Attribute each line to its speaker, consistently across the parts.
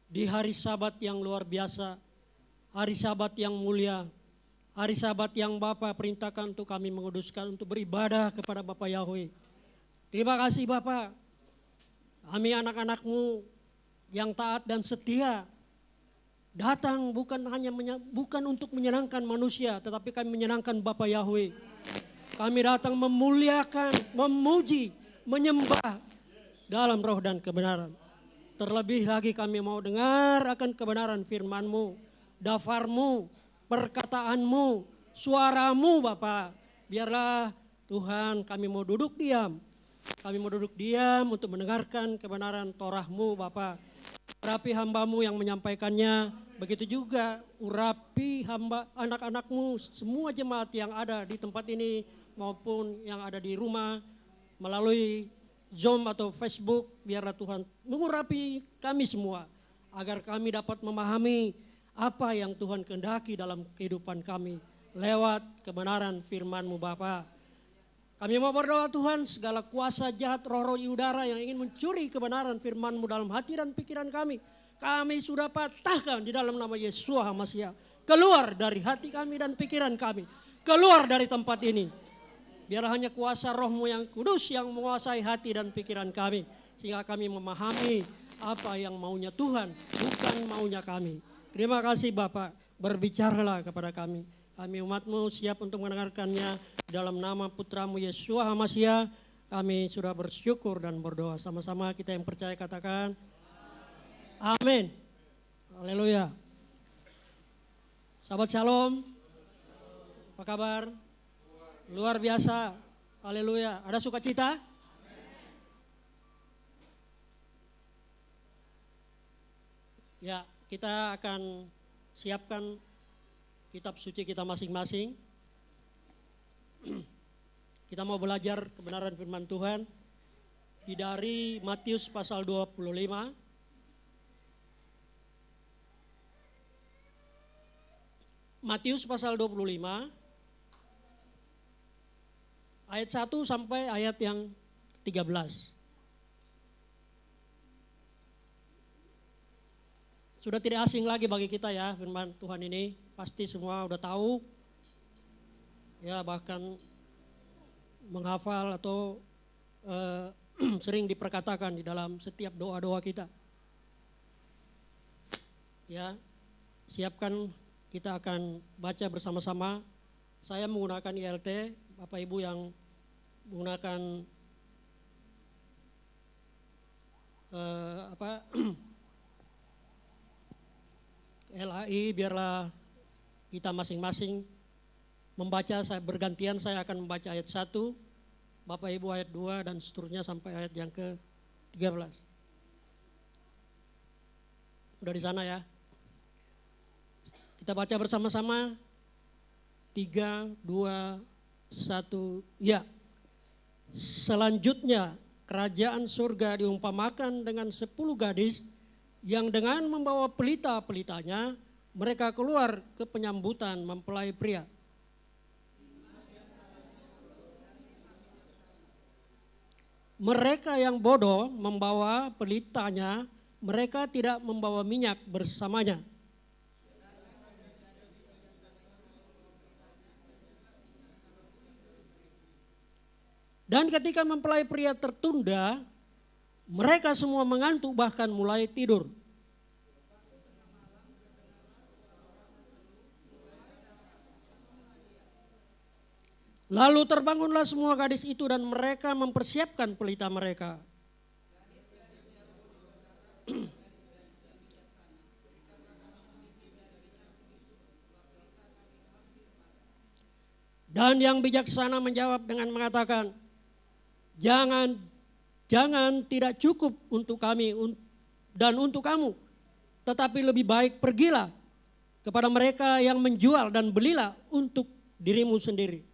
Speaker 1: di hari Sabat yang luar biasa, hari Sabat yang mulia, hari Sabat yang Bapa perintahkan untuk kami menguduskan untuk beribadah kepada Bapa Yahweh. Terima kasih Bapa, kami anak-anak-Mu yang taat dan setia datang bukan untuk menyenangkan manusia, tetapi kami menyenangkan Bapa Yahweh. Kami datang memuliakan, memuji, menyembah dalam roh dan kebenaran. Terlebih lagi kami mau dengar akan kebenaran firman-Mu, dafar-Mu, perkataan-Mu, suara-Mu Bapa. Biarlah Tuhan kami mau duduk diam. Kami mau duduk diam untuk mendengarkan kebenaran Torah-Mu Bapa. Urapi hamba-Mu yang menyampaikannya, begitu juga urapi hamba anak-anak-Mu, semua jemaat yang ada di tempat ini maupun yang ada di rumah melalui Zoom atau Facebook. Biarlah Tuhan mengurapi kami semua agar kami dapat memahami apa yang Tuhan kehendaki dalam kehidupan kami lewat kebenaran firman-Mu Bapa. Kami mau berdoa Tuhan, segala kuasa jahat roh-roh di udara yang ingin mencuri kebenaran firman-Mu dalam hati dan pikiran kami sudah patahkan di dalam nama Yesus HaMasiah. Keluar dari hati kami dan pikiran kami, keluar dari tempat ini. Biarlah hanya kuasa roh-Mu yang kudus yang menguasai hati dan pikiran kami, sehingga kami memahami apa yang maunya Tuhan, bukan maunya kami. Terima kasih Bapak, berbicaralah kepada kami. Kami umat-Mu siap untuk mendengarkannya. Dalam nama Putra-Mu Yesus HaMasiah, kami sudah bersyukur dan berdoa. Sama-sama kita yang percaya katakan amin. Haleluya. Sahabat Shalom, apa kabar? Luar biasa. Haleluya. Ada sukacita? Ya, kita akan siapkan kitab suci kita masing-masing. Kita mau belajar kebenaran firman Tuhan dari Matius pasal 25. Matius pasal 25 ayat 1 sampai ayat yang 13. Sudah tidak asing lagi bagi kita ya firman Tuhan ini, pasti semua udah tahu. Ya bahkan menghafal atau sering diperkatakan di dalam setiap doa-doa kita. Ya, siapkan, kita akan baca bersama-sama. Saya menggunakan ILT, Bapak Ibu yang menggunakan LAI, biarlah kita masing-masing membaca. Saya bergantian, saya akan membaca ayat 1, Bapak Ibu ayat 2 dan seterusnya sampai ayat yang ke-13. Udah di sana ya? Kita baca bersama-sama. 3, 2, 1, ya. Selanjutnya kerajaan surga diumpamakan dengan 10 gadis yang dengan membawa pelita-pelitanya mereka keluar ke penyambutan mempelai pria. Mereka yang bodoh membawa pelitanya, mereka tidak membawa minyak bersamanya. Dan ketika mempelai pria tertunda, mereka semua mengantuk bahkan mulai tidur. Lalu terbangunlah semua gadis itu dan mereka mempersiapkan pelita mereka. Dan yang bijaksana menjawab dengan mengatakan, jangan tidak cukup untuk kami dan untuk kamu, tetapi lebih baik pergilah kepada mereka yang menjual dan belilah untuk dirimu sendiri.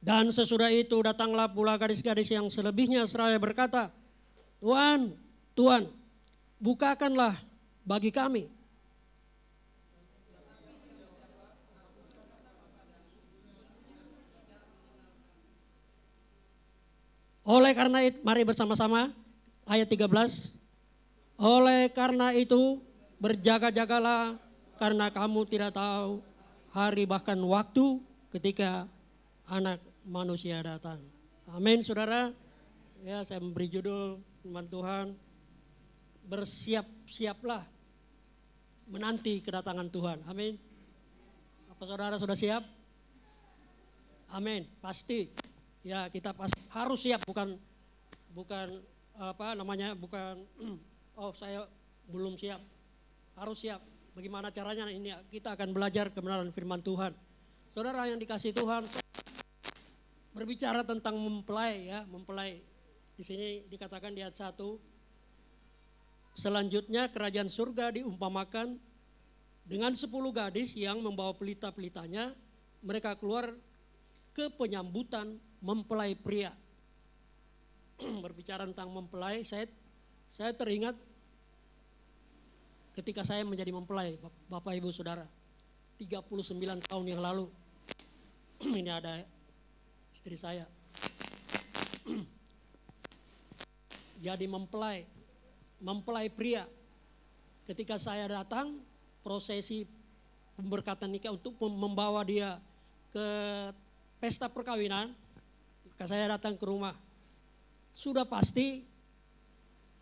Speaker 1: Dan sesudah itu datanglah pula gadis-gadis yang selebihnya seraya berkata, Tuan, Tuan, bukakanlah bagi kami. Oleh karena itu, mari bersama-sama ayat 13. Oleh karena itu berjaga-jagalah karena kamu tidak tahu hari bahkan waktu ketika anak manusia datang. Amin saudara. Ya, saya memberi judul firman Tuhan, bersiap-siaplah menanti kedatangan Tuhan. Amin. Apa saudara sudah siap? Amin, pasti. Ya, kita pasti harus siap, bukan bukan oh saya belum siap. Harus siap. Bagaimana caranya? Ini kita akan belajar kebenaran firman Tuhan. Saudara yang dikasihi Tuhan, berbicara tentang mempelai ya, mempelai. Di sini dikatakan di ayat 1, selanjutnya kerajaan surga diumpamakan dengan 10 gadis yang membawa pelita-pelitanya, mereka keluar ke penyambutan mempelai pria. Berbicara tentang mempelai, saya teringat ketika saya menjadi mempelai, Bapak Ibu Saudara, 39 tahun yang lalu. Ini ada istri saya. Jadi mempelai pria. Ketika saya datang, prosesi pemberkatan nikah untuk membawa dia ke pesta perkawinan, maka saya datang ke rumah. Sudah pasti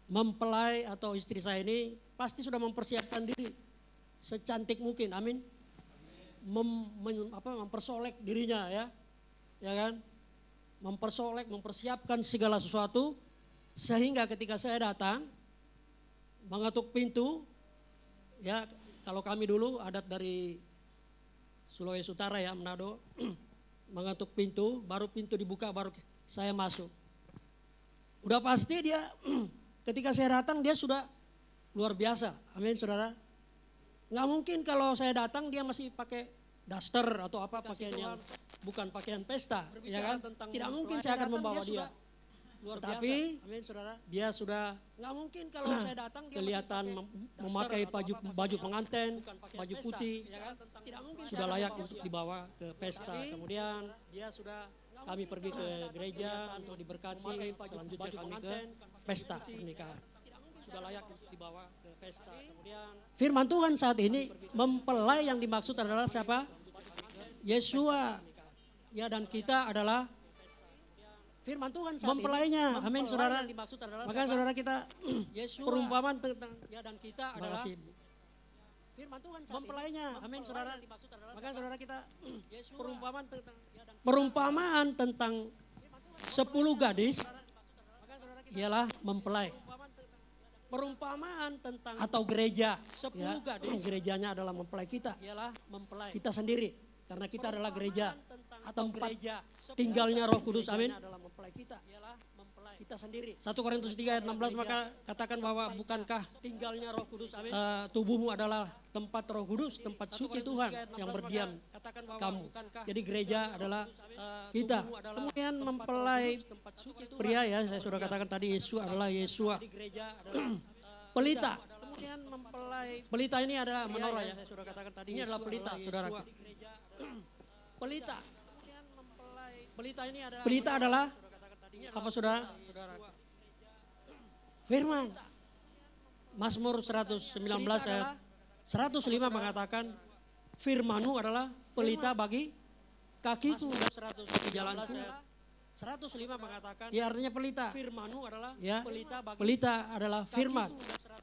Speaker 1: mempelai atau istri saya ini pasti sudah mempersiapkan diri secantik mungkin, amin. Mempersolek dirinya ya kan, mempersiapkan segala sesuatu, sehingga ketika saya datang mengetuk pintu, ya kalau kami dulu adat dari Sulawesi Utara ya, Manado, mengetuk pintu, baru pintu dibuka, baru saya masuk. Udah pasti dia ketika saya datang dia sudah luar biasa, amin saudara. Nggak mungkin kalau saya datang dia masih pakai daster atau apa, pakaian yang bukan pakaian pesta, ya kan? Tidak mungkin saya akan membawa dia. Tapi dia sudah, nggak mungkin kalau saya datang dia kelihatan memakai baju pengantin, baju putih, tidak mungkin sudah layak untuk dibawa ke pesta. Kemudian dia sudah, kami pergi ke gereja untuk diberkati, selanjutnya kami ke pesta pernikahan. Sudah layak untuk dibawa ke pesta. Kemudian firman Tuhan saat ini, mempelai yang dimaksud adalah siapa? Yesua. Ya, dan kita adalah firman Tuhan saat mempelainya, ini, amin saudara. Maka saudara kita perumpamaan tentang ya, dan kita adalah firman Tuhan saat mempelainya, amin saudara. Maka saudara kita perumpamaan tentang 10 gadis ialah mempelai. Perumpamaan tentang atau gereja, 10 ya, gadis, gerejanya adalah mempelai kita, ialah mempelai kita sendiri, karena kita adalah gereja atau gereja tinggalnya Roh Kudus, amin. Kita sendiri. 1 Korintus 3 ayat 16, maka katakan bahwa bukankah tinggalnya Roh Kudus, amin. Tubuhmu adalah tempat Roh Kudus, tempat suci Tuhan yang berdiam kamu. Jadi gereja adalah kita. Kemudian mempelai pria ya, saya sudah katakan tadi, Yesus adalah Yesua. Pelita. Kemudian pelita ini adalah menorah ya, saya sudah katakan tadi. Ini adalah pelita, saudaraku. Pelita. Pelita adalah apa saudara? Firman. Mazmur 119 ayat 105 mengatakan, firman-Mu adalah pelita bagi kakiku dan jalanku. 105 mengatakan, ya artinya pelita. Firman-Mu adalah ya, pelita adalah firman.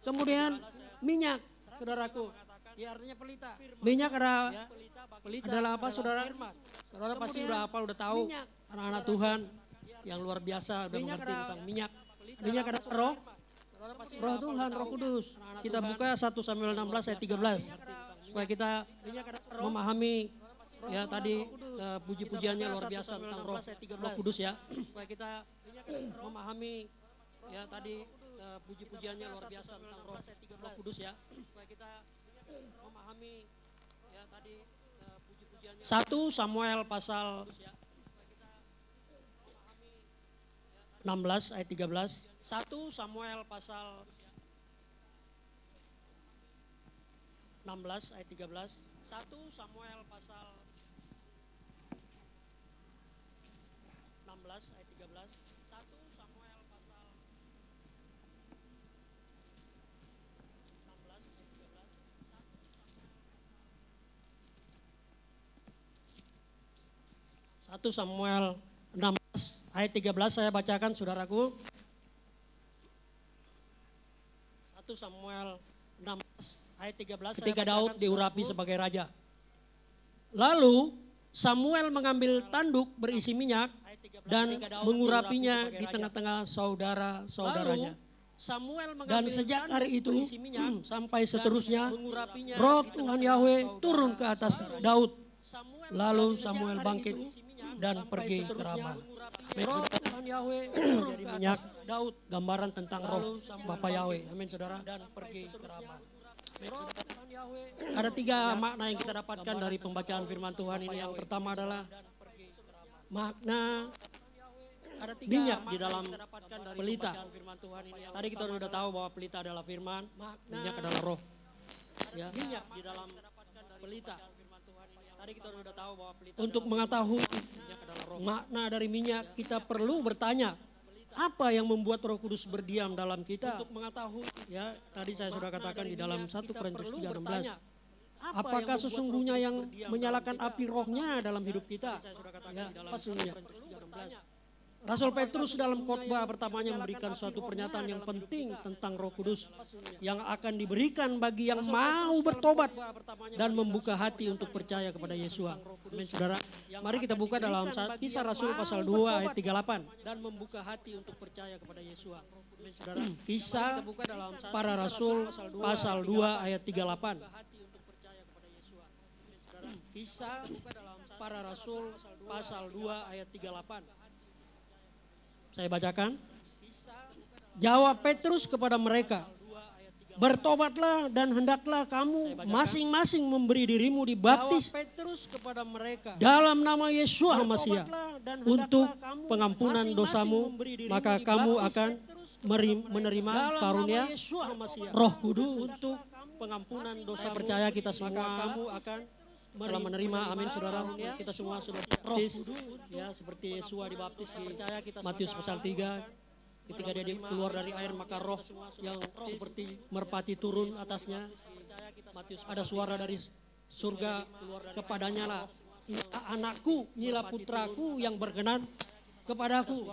Speaker 1: Kemudian minyak, saudaraku. Ya artinya pelita. Minyak adalah apa saudara? Saudara pasti udah hafal, udah tahu. Anak-anak Tuhan yang luar biasa udah mengerti tentang minyak. Minyak adalah roh Tuhan, Roh Kudus. Kita buka 1 Samuel 16 ayat 13 supaya kita memahami ya tadi puji-pujiannya luar biasa tentang Roh Kudus ya. Supaya kita memahami ya tadi puji-pujiannya luar biasa tentang Roh Kudus ya. Supaya kita memahami ya tadi puji-pujiannya. 1 Samuel pasal 16 ayat 13. 1 Samuel pasal 16 ayat 13. 1 Samuel pasal 16 ayat 13. 1 Samuel 1 Samuel 16 ayat 13 saya bacakan saudaraku. 1 Samuel 16 ayat 13. Ketika Daud diurapi sebagai raja. Lalu Samuel mengambil tanduk berisi minyak dan mengurapinya di tengah-tengah saudara-saudaranya. Dan sejak hari itu sampai seterusnya roh Tuhan Yahweh turun ke atas Daud. Lalu Samuel bangkit dan pergi ke Rama. Roh Tuhan Yahweh turun ke minyak Daud, gambaran tentang roh Bapa Yahweh. Amin saudara. Dan pergi ke Rama. Ada 3 makna yang kita dapatkan dari pembacaan firman Tuhan ini. Yang pertama adalah makna minyak di dalam pelita. Tadi kita sudah tahu bahwa pelita adalah firman, minyak adalah roh. Ya. Minyak di dalam pelita. Tadi kita sudah tahu bahwa pelita. Untuk mengetahui makna dari minyak, kita perlu bertanya, apa yang membuat Roh Kudus berdiam dalam kita? Untuk mengetahui, ya tadi saya sudah katakan di dalam 1 Korintus 3:16. Apakah sesungguhnya yang menyalakan api rohnya dalam hidup kita? Ya, apa sesungguhnya? Rasul Petrus dalam khotbah pertamanya memberikan suatu pernyataan yang penting tentang Roh Kudus yang akan diberikan bagi yang mau bertobat dan membuka hati untuk percaya kepada Yesus. Amin saudara. Mari kita buka dalam Kisah Rasul pasal 2 ayat 38 dan membuka hati untuk percaya kepada Yesus. Amin saudara. Kisah para Rasul pasal 2 ayat 38. Kisah para Rasul pasal 2 ayat 38. Saya bacakan. Jawab Petrus kepada mereka, bertobatlah dan hendaklah kamu masing-masing memberi dirimu dibaptis dalam nama Yesus Masias untuk pengampunan dosamu, maka kamu akan menerima karunia Roh Kudus untuk pengampunan dosa. Percaya kita semua kamu akan telah menerima, amin saudara. Kita semua sudah dibaptis, ya seperti Yesus dibaptis di Matius pasal 3. Ketika dia keluar dari air, maka roh yang seperti merpati turun atasnya. Ada suara dari surga kepadanya lah, anakku, inilah putraku yang berkenan kepadaku.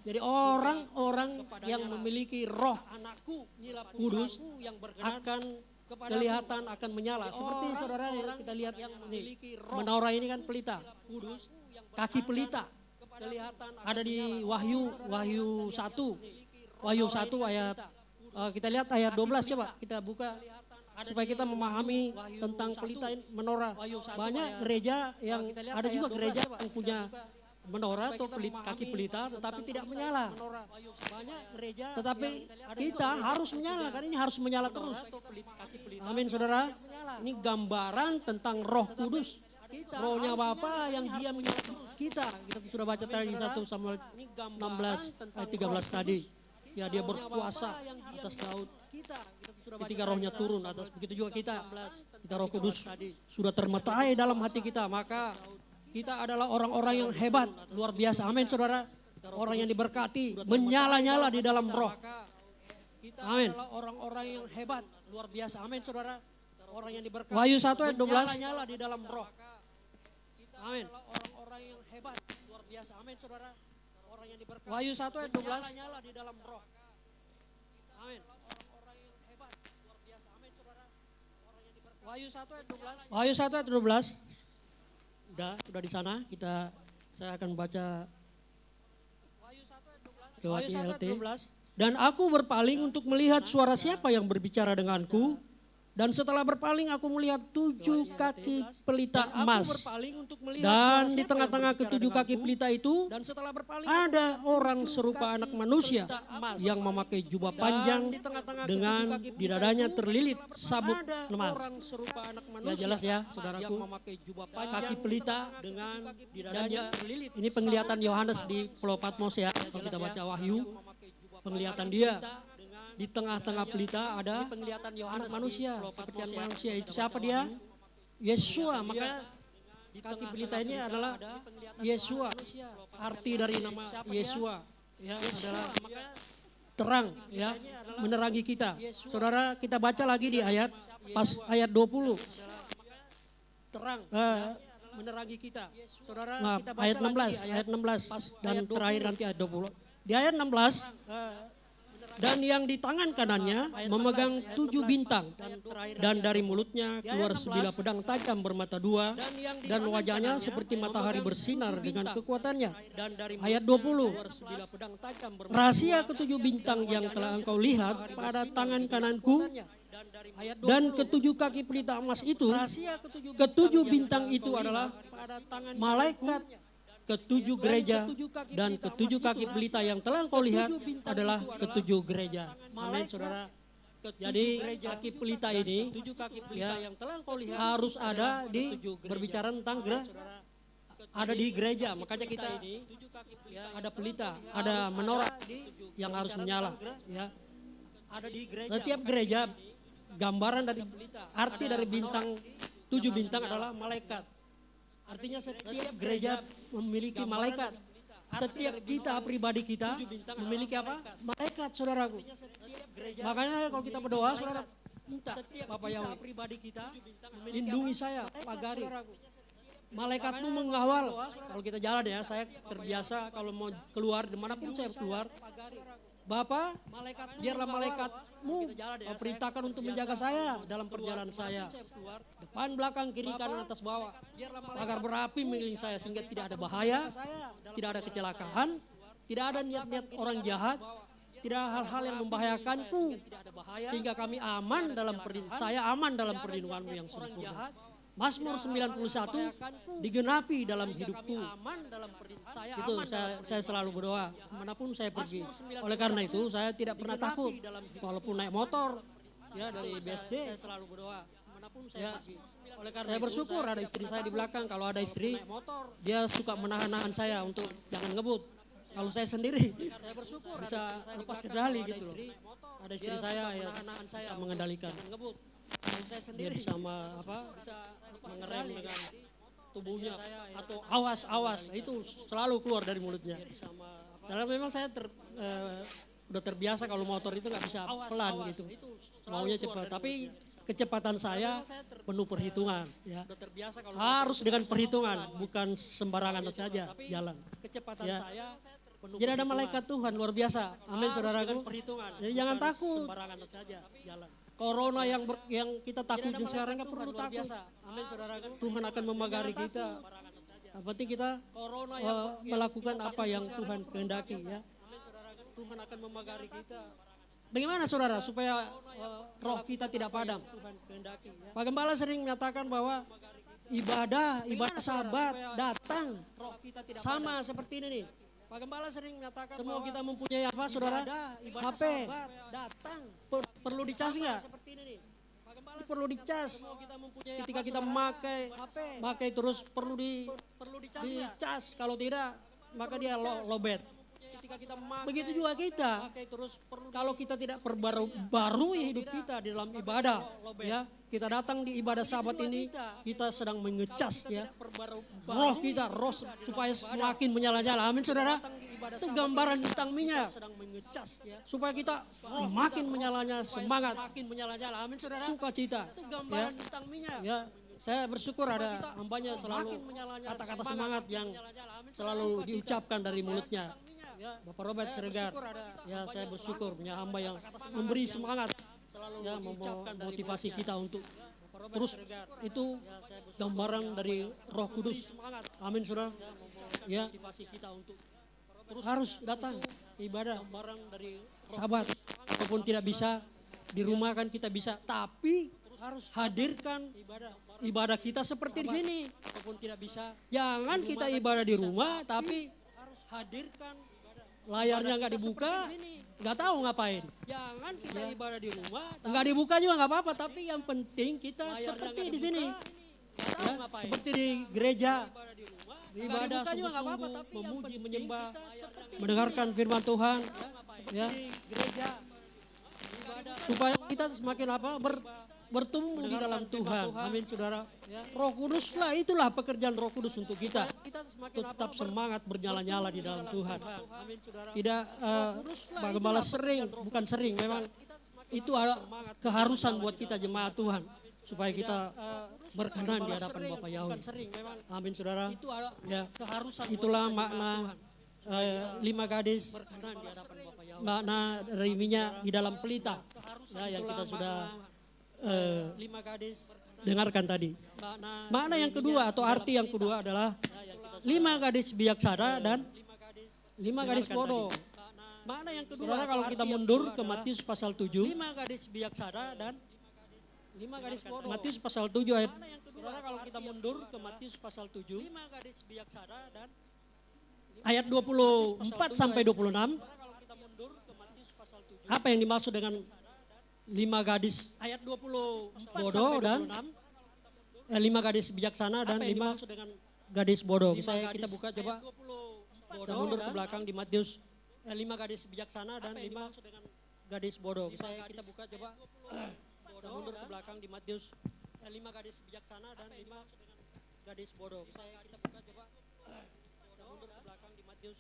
Speaker 1: Jadi orang-orang yang memiliki roh kudus akan kelihatan akan menyala. Seperti saudara yang kita lihat nih, menorah ini kan pelita, kaki pelita. Ada di Wahyu 1 ayat, kita lihat ayat 12, coba kita buka supaya kita memahami tentang pelita menorah. Banyak gereja yang, ada juga gereja yang punya menorah atau kaki pelita tetapi tidak menyala. Tetapi kita harus menyala, karena ini harus menyala terus. Amin saudara. Ini gambaran tentang Roh Kudus. Rohnya Bapa yang diam kita. Kita sudah baca tadi 1 Samuel 16 ayat 13 tadi. Ya, dia berkuasa atas Daud. Ketika rohnya turun atas, begitu juga kita Roh Kudus sudah termetai dalam hati kita, maka kita adalah orang-orang yang hebat, luar biasa. Amin saudara. Orang yang diberkati, menyala-nyala di dalam roh. Amin. Orang-orang yang hebat, luar biasa. Amin saudara. Orang yang diberkati. Wahyu 1 ayat 12. Menyala-nyala di dalam roh. Amin. Orang-orang yang hebat, luar biasa. Amin saudara. Orang yang diberkati. Wahyu 1 ayat 12. Menyala-nyala di dalam roh. Amin. Orang-orang yang hebat, luar biasa. Amin saudara. Orang yang diberkati. Wahyu 1 ayat 12. Wahyu 1 ayat 12. Sudah di sana, saya akan baca Wahyu 1 ayat 12. Dan aku berpaling untuk melihat suara siapa yang berbicara denganku. Dan setelah berpaling aku melihat 7 kaki pelita emas. Dan di tengah-tengah ke-7 kaki pelita itu ada orang serupa anak manusia yang memakai jubah panjang dengan di dadanya terlilit sabuk emas. Ya jelas ya saudaraku, kaki pelita dengan di dadanya terlilit. Ini penglihatan Yohanes di Pulau Patmos ya, kalau kita baca Wahyu, penglihatan dia. Di tengah-tengah pelita ada penglihatan Yohanes manusia, seperti manusia itu. Siapa dia? Yesua. Maka kaki pelita ini adalah Yesua. Arti dari nama Yesua ya adalah terang, ya, menerangi kita. Saudara, kita baca lagi di ayat 20. Terang menerangi kita. Saudara, nah, kita baca ayat 16, ayat 16 dan ayat terakhir nanti ayat 20. Di ayat 16, dan yang di tangan kanannya memegang 7 bintang, dan dari mulutnya keluar sebilah pedang tajam bermata dua, dan wajahnya seperti matahari bersinar dengan kekuatannya. Ayat 20, rahasia ke-7 bintang yang telah engkau lihat pada tangan kananku, dan ke-7 kaki pelita emas itu, ke-7 bintang itu adalah malaikat ke-7 gereja, dan ke-7 kaki pelita yang telah engkau lihat adalah ke-7 gereja. Amin, saudara. Jadi kaki pelita ini ya, harus ada di berbicara tentang ada di gereja. Makanya kita ada pelita, ada menorah yang harus menyala. Ya. Setiap gereja gambaran dari arti dari bintang 7 bintang adalah malaikat. Artinya setiap gereja memiliki malaikat. Setiap kita pribadi kita memiliki apa? Malaikat, saudaraku. Makanya kalau kita berdoa, saudara minta Bapak Yahweh, lindungi saya, pagari. Malaikatmu mengawal. Kalau kita jalan ya, saya terbiasa kalau mau keluar dimanapun saya keluar, Bapak, biarlah malaikatmu perintahkan untuk menjaga saya dalam perjalanan saya. Depan, belakang, kiri, kanan, atas, bawah. Agar berapi mengelilingi saya sehingga tidak ada bahaya, tidak ada kecelakaan, tidak ada niat-niat orang jahat, tidak ada hal-hal yang membahayakanku. Sehingga kami aman dalam saya aman dalam perlindunganmu yang sempurna. Mazmur 91 digenapi dalam hidupku. Itu saya selalu berdoa manapun saya pergi. Oleh karena itu saya tidak pernah takut walaupun naik motor ya dari BSD. Saya selalu berdoa manapun saya pergi. Oleh karena saya bersyukur ada istri saya di belakang. Kalau ada istri dia suka menahan-nahan saya untuk jangan ngebut. Kalau saya sendiri saya bersyukur bisa lepas kendali gitu loh. Ada istri saya yang bisa mengendalikan. Dia bisa mengerem dengan tubuhnya atau awas itu selalu keluar dari mulutnya. Karena memang saya udah terbiasa kalau motor itu nggak bisa pelan gitu, maunya cepat. Tapi kecepatan saya penuh perhitungan. Ya. Harus dengan perhitungan, bukan sembarangan saja jalan. Kecepatan saya penuh. Jadi ada malaikat Tuhan luar biasa. Amin, saudaraku. Jadi jangan takut. Sembarangan saja jalan. Corona yang kita takutin sekarang nggak perlu takut. Amin, saudaraku. Tuhan akan memagari kita. Yang penting kita melakukan apa yang Tuhan kehendaki ya. Tuhan akan memagari kita. Bagaimana saudara supaya roh kita tidak padam? Pak Gembala sering menyatakan bahwa ibadah Sabat datang sama seperti ini nih. Pak Gembala sering menyatakan semua kita mempunyai apa saudara? HP datang perlu dicas nggak? Perlu dicas. Ketika kita pakai terus perlu dicas. Kalau tidak maka dia lobet. Begitu juga kita. Kalau kita tidak perbarui hidup kita di dalam ibadah, ya kita datang di ibadah Sabat ini, kita sedang mengecas ya roh kita, supaya semakin menyala-nyala. Amin, saudara. Itu gambaran bintang minyak supaya kita makin menyalanya semangat, amin, saudara. Sukacita. Ya, saya bersyukur ada hambanya selalu kata-kata semangat yang selalu diucapkan dari mulutnya. Bapak Robert Siregar, ya saya bersyukur punya hamba yang memberi semangat, ya memotivasi kita untuk terus itu gambaran dari Roh Kudus. Amin, saudara. Ya, harus datang ibadah Sabat, walaupun tidak bisa di rumah kan kita bisa, tapi harus hadirkan ibadah kita seperti di sini. Walaupun tidak bisa, jangan kita ibadah di rumah, tapi hadirkan layarnya nggak dibuka, nggak tahu ngapain. Jangan kita ibadah di rumah, nggak dibuka juga nggak apa-apa. Tapi yang penting kita seperti di sini, ya, seperti di gereja, ibadah sungguh-sungguh, memuji, menyembah, mendengarkan firman Tuhan, ya, supaya kita semakin bertumbuh di dalam Tuhan. Amin, saudara. Roh Kudus lah, itulah pekerjaan Roh Kudus untuk kita. Tetap semangat bernyala-nyala di dalam Tuhan. Tidak Pak Gembala bukan sering, memang itu ada keharusan buat kita jemaat Tuhan. Supaya kita berkenan di hadapan Bapak Yahweh. Amin saudara. Ya, itulah makna 5 gadis berkenan di hadapan Bapak Yahweh. Makna dari minyak di dalam pelita yang kita sudah 5 gadis dengarkan tadi. Makna yang kedua atau arti yang kedua adalah 5 gadis bijaksana dan 5 gadis bodoh. Makna yang kedua, saudara, kalau kita mundur ke Matius pasal 7, 5 gadis bijaksana dan 5 gadis bodoh. Matius pasal 7 ayat, saudara, kalau kita mundur ke Matius pasal 7, 5 gadis bijaksana dan ayat 24 sampai 26. Apa yang dimaksud dengan 5 gadis ayat 24 bodoh dan 5 gadis bijaksana dan 5 gadis bodoh. Kita buka coba. Kita mundur ke belakang di Matius 5 gadis bijaksana dan 5 gadis bodoh. Kita buka coba. Kita mundur ke belakang di Matius 5 gadis bijaksana dan 5 gadis bodoh. Kita buka coba. Kita mundur ke belakang di Matius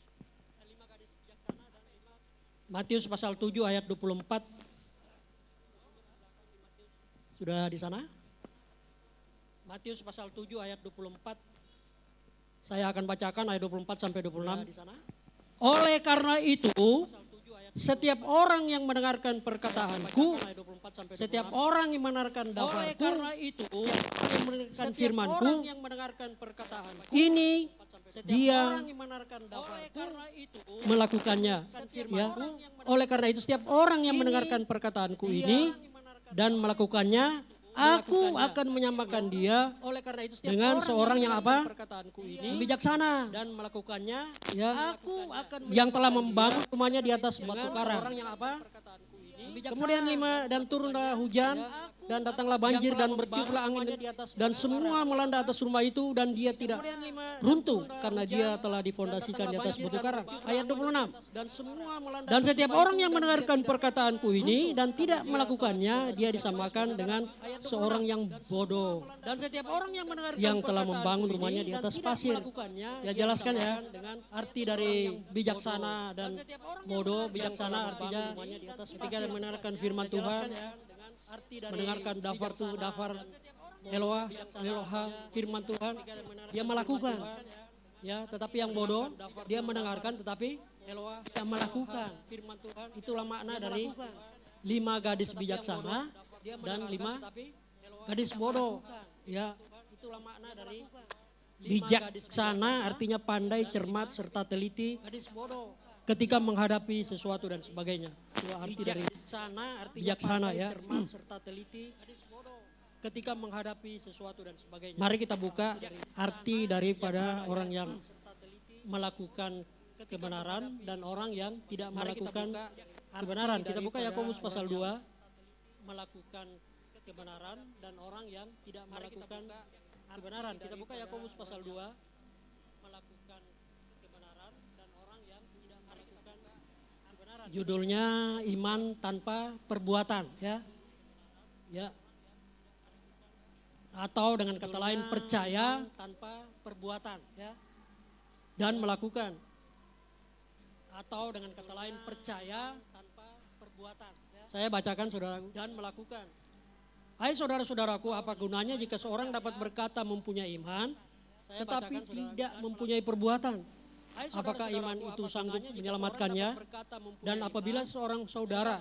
Speaker 1: 5 gadis bijaksana dan 5 Matius pasal 7 ayat 24. Sudah di sana? Matius pasal 7 ayat 24. Saya akan bacakan ayat 24 sampai 26 di sana. Oleh karena itu, setiap orang yang mendengarkan perkataanku, setiap orang yang mendengarkan dafarku, oleh karena itu, yang mendengarkan firmanku, ini dia melakukannya. Ya. Oleh karena itu, setiap orang yang mendengarkan perkataanku ini dan melakukannya, aku akan menyamakan dia dengan seorang yang apa? Bijaksana dan melakukannya, ya, yang telah membangun rumahnya di atas batu karang. Kemudian 5, dan turunlah hujan dan datanglah banjir dan bertiuplah angin dan semua melanda atas rumah itu dan dia tidak runtuh karena dia telah difondasikan di atas batu karang. Ayat 26. Dan setiap orang yang mendengarkan perkataanku ini dan tidak melakukannya, dia disamakan dengan seorang yang bodoh. Dan setiap orang yang telah membangun rumahnya di atas pasir. Ya, jelaskan ya arti dari bijaksana dan bodoh. Bijaksana artinya ketika mendengarkan firman Tuhan, mendengarkan dafar Eloha firman Tuhan, dia melakukan. Ya, tetapi yang bodoh, dia mendengarkan tetapi tidak melakukan firman Tuhan. Itulah makna dari 5 gadis bijaksana dan 5 gadis bodoh. Ya, itulah makna dari bijaksana artinya pandai, cermat serta teliti ketika menghadapi sesuatu dan sebagainya. Itu arti dari bijaksana, ya. Ketika menghadapi sesuatu dan sebagainya. Mari kita buka arti daripada orang yang melakukan kebenaran dan orang yang tidak melakukan kebenaran. Kita buka Yakobus pasal 2. Melakukan kebenaran dan orang yang tidak melakukan kebenaran. Kita buka Yakobus pasal 2. Melakukan kebenaran dan orang yang tidak melakukan kebenaran. Judulnya iman tanpa perbuatan, ya. Ya. Atau dengan kata lain percaya tanpa perbuatan, ya. Dan melakukan. Atau dengan kata lain percaya tanpa perbuatan, ya. Saya bacakan saudara, dan melakukan. Hai saudara-saudaraku, apa gunanya jika seorang dapat berkata mempunyai iman, tetapi tidak mempunyai perbuatan? Apakah iman itu sanggup menyelamatkannya? Dan apabila seorang saudara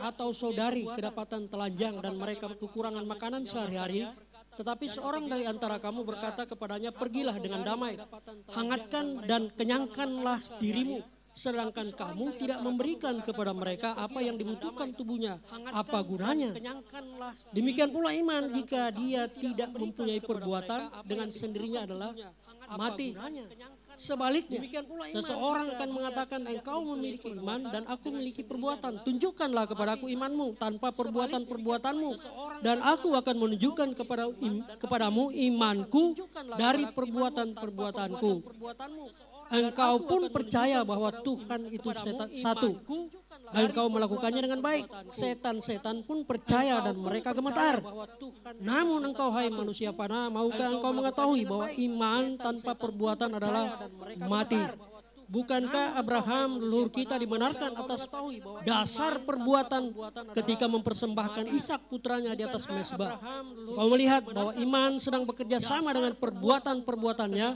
Speaker 1: atau saudari kedapatan telanjang dan mereka kekurangan makanan sehari-hari, tetapi seorang dari antara kamu berkata kepadanya, pergilah dengan damai, hangatkan dan kenyangkanlah dirimu, sedangkan kamu tidak memberikan kepada mereka apa yang dibutuhkan tubuhnya, apa gunanya? Demikian pula iman jika dia tidak mempunyai perbuatan, dengan sendirinya adalah mati. Sebaliknya, seseorang akan mengatakan engkau memiliki iman dan aku memiliki perbuatan. Tunjukkanlah kepadaku imanmu tanpa perbuatan-perbuatanmu dan aku akan menunjukkan kepadamu imanku dari perbuatan-perbuatanku. Engkau pun percaya bahwa Tuhan itu satu. Engkau melakukannya dengan baik. Setan-setan pun percaya dan mereka gemetar. Namun engkau, hai manusia panah, maukah engkau mengetahui bahwa iman tanpa perbuatan adalah mati? Bukankah Abraham leluhur kita dibenarkan atas dasar perbuatan ketika mempersembahkan Ishak putranya di atas mezbah? Kau melihat bahwa iman sedang bekerja sama dengan perbuatan-perbuatannya,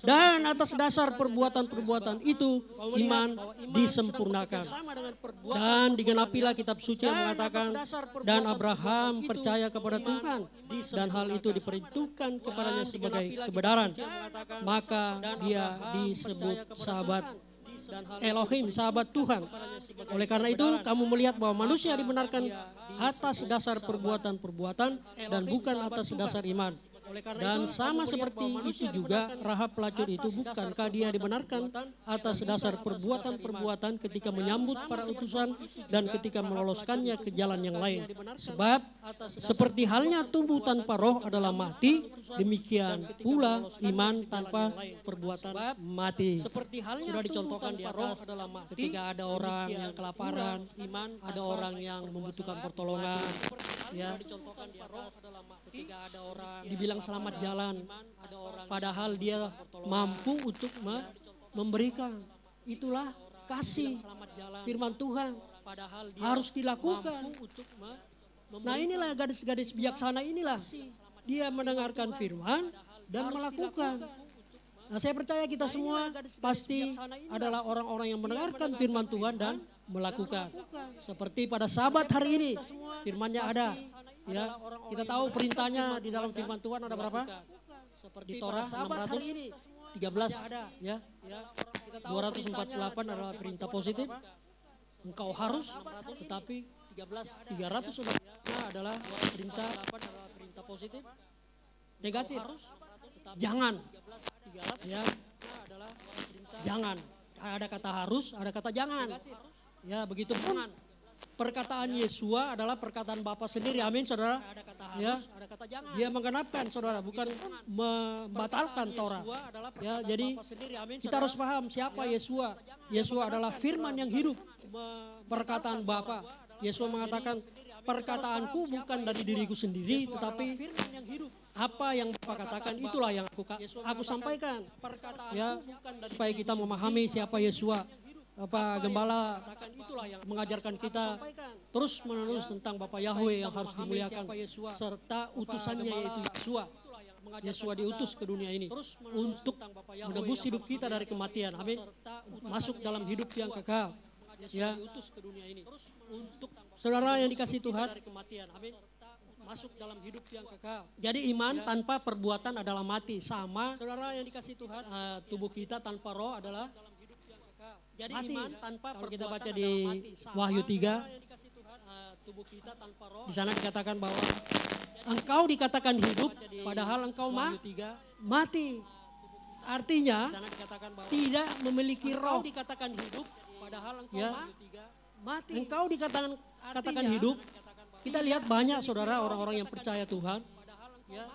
Speaker 1: dan atas dasar perbuatan-perbuatan itu iman disempurnakan. Dan digenapilah kitab suci yang mengatakan, dan Abraham percaya kepada Tuhan dan hal itu diperhitungkan kepadanya sebagai kebenaran. Maka dia disebut sahabat Elohim, sahabat Tuhan. Oleh karena itu kamu melihat bahwa manusia dibenarkan atas dasar perbuatan-perbuatan dan bukan atas dasar iman. Dan sama seperti itu juga Rahab pelacur itu, bukankah dia dibenarkan atas dasar perbuatan-perbuatan ketika menyambut para utusan dan ketika meloloskannya ke jalan yang lain. Sebab seperti halnya tubuh tanpa roh adalah mati, demikian pula iman tanpa perbuatan mati. Sudah dicontohkan di atas, ketika ada orang yang kelaparan, ada orang yang membutuhkan pertolongan, ya, ketika ada orang dibilang selamat jalan, padahal dia mampu untuk memberikan. Itulah kasih firman Tuhan harus dilakukan. Nah, inilah gadis-gadis bijaksana, inilah dia mendengarkan firman dan melakukan. Nah, saya percaya kita semua pasti adalah orang-orang yang mendengarkan firman Tuhan dan melakukan. Seperti pada Sabat hari ini, firman-Nya ada. Ya, kita tahu perintahnya di dalam firman Tuhan ada berapa? Di Torah 613, ya. 248 adalah perintah positif. Engkau harus, tetapi 300 adalah perintah positif. Negatif. Jangan. Ya. Jangan. Ada kata harus, ada kata jangan. Ya, begitu pun perkataan Yesua adalah perkataan Bapa sendiri. Amin, saudara. Ya, dia menggenapkan, saudara, bukan membatalkan Torah. Ya, jadi kita harus paham siapa Yesua. Yesua adalah firman yang hidup, perkataan Bapa. Yesua mengatakan, perkataanku bukan dari diriku sendiri, tetapi apa yang Bapa katakan itulah yang aku sampaikan. Ya, supaya kita memahami siapa Yesua. Apa gembala mengajarkan kita terus menerus tentang Bapa Yahweh yang harus dimuliakan, serta utusannya yaitu Yesua. Yesua diutus ke dunia ini untuk menebus hidup kita dari kematian. Amin. Masuk dalam hidup yang kekal. Ya. Saudara yang dikasihi Tuhan, masuk dalam hidup yang kekal. Jadi iman tanpa perbuatan adalah mati. Sama, saudara yang dikasihi Tuhan, tubuh kita tanpa roh adalah jadi mati. Iman tanpa kalau kita baca di Wahyu 3, tubuh kita tanpa roh, di sana dikatakan bahwa engkau dikatakan hidup padahal engkau mati. Artinya tidak memiliki roh. Dikatakan hidup padahal engkau mati. Engkau dikatakan hidup. Kita lihat banyak, saudara, orang-orang yang percaya Tuhan. Ya,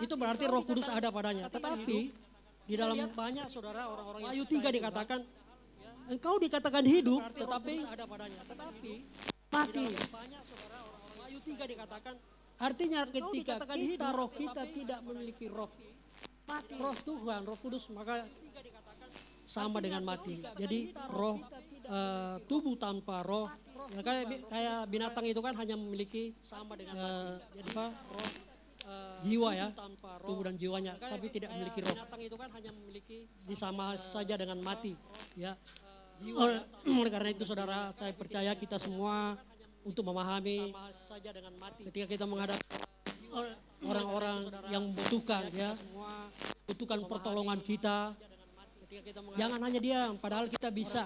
Speaker 1: itu berarti Roh Kudus ada padanya. Tetapi di dalam banyak, saudara, orang-orang yang Wahyu 3 dikatakan engkau dikatakan hidup, tetapi mati. Wahyu 3 dikatakan, artinya ketika kita roh kita tidak memiliki roh, roh Tuhan, Roh Kudus, maka sama dengan mati. Jadi roh, tubuh tanpa roh, ya, kayak binatang itu kan hanya memiliki sama dengan mati. Jadi roh, jiwa, ya, tubuh dan jiwanya, tapi tidak memiliki roh. Binatang itu kan hanya memiliki sama saja dengan mati. Ya. Oleh karena itu, saudara, saya percaya kita semua untuk memahami ketika kita menghadapi orang-orang yang membutuhkan, ya, butuhkan pertolongan kita, jangan hanya diam, padahal kita bisa.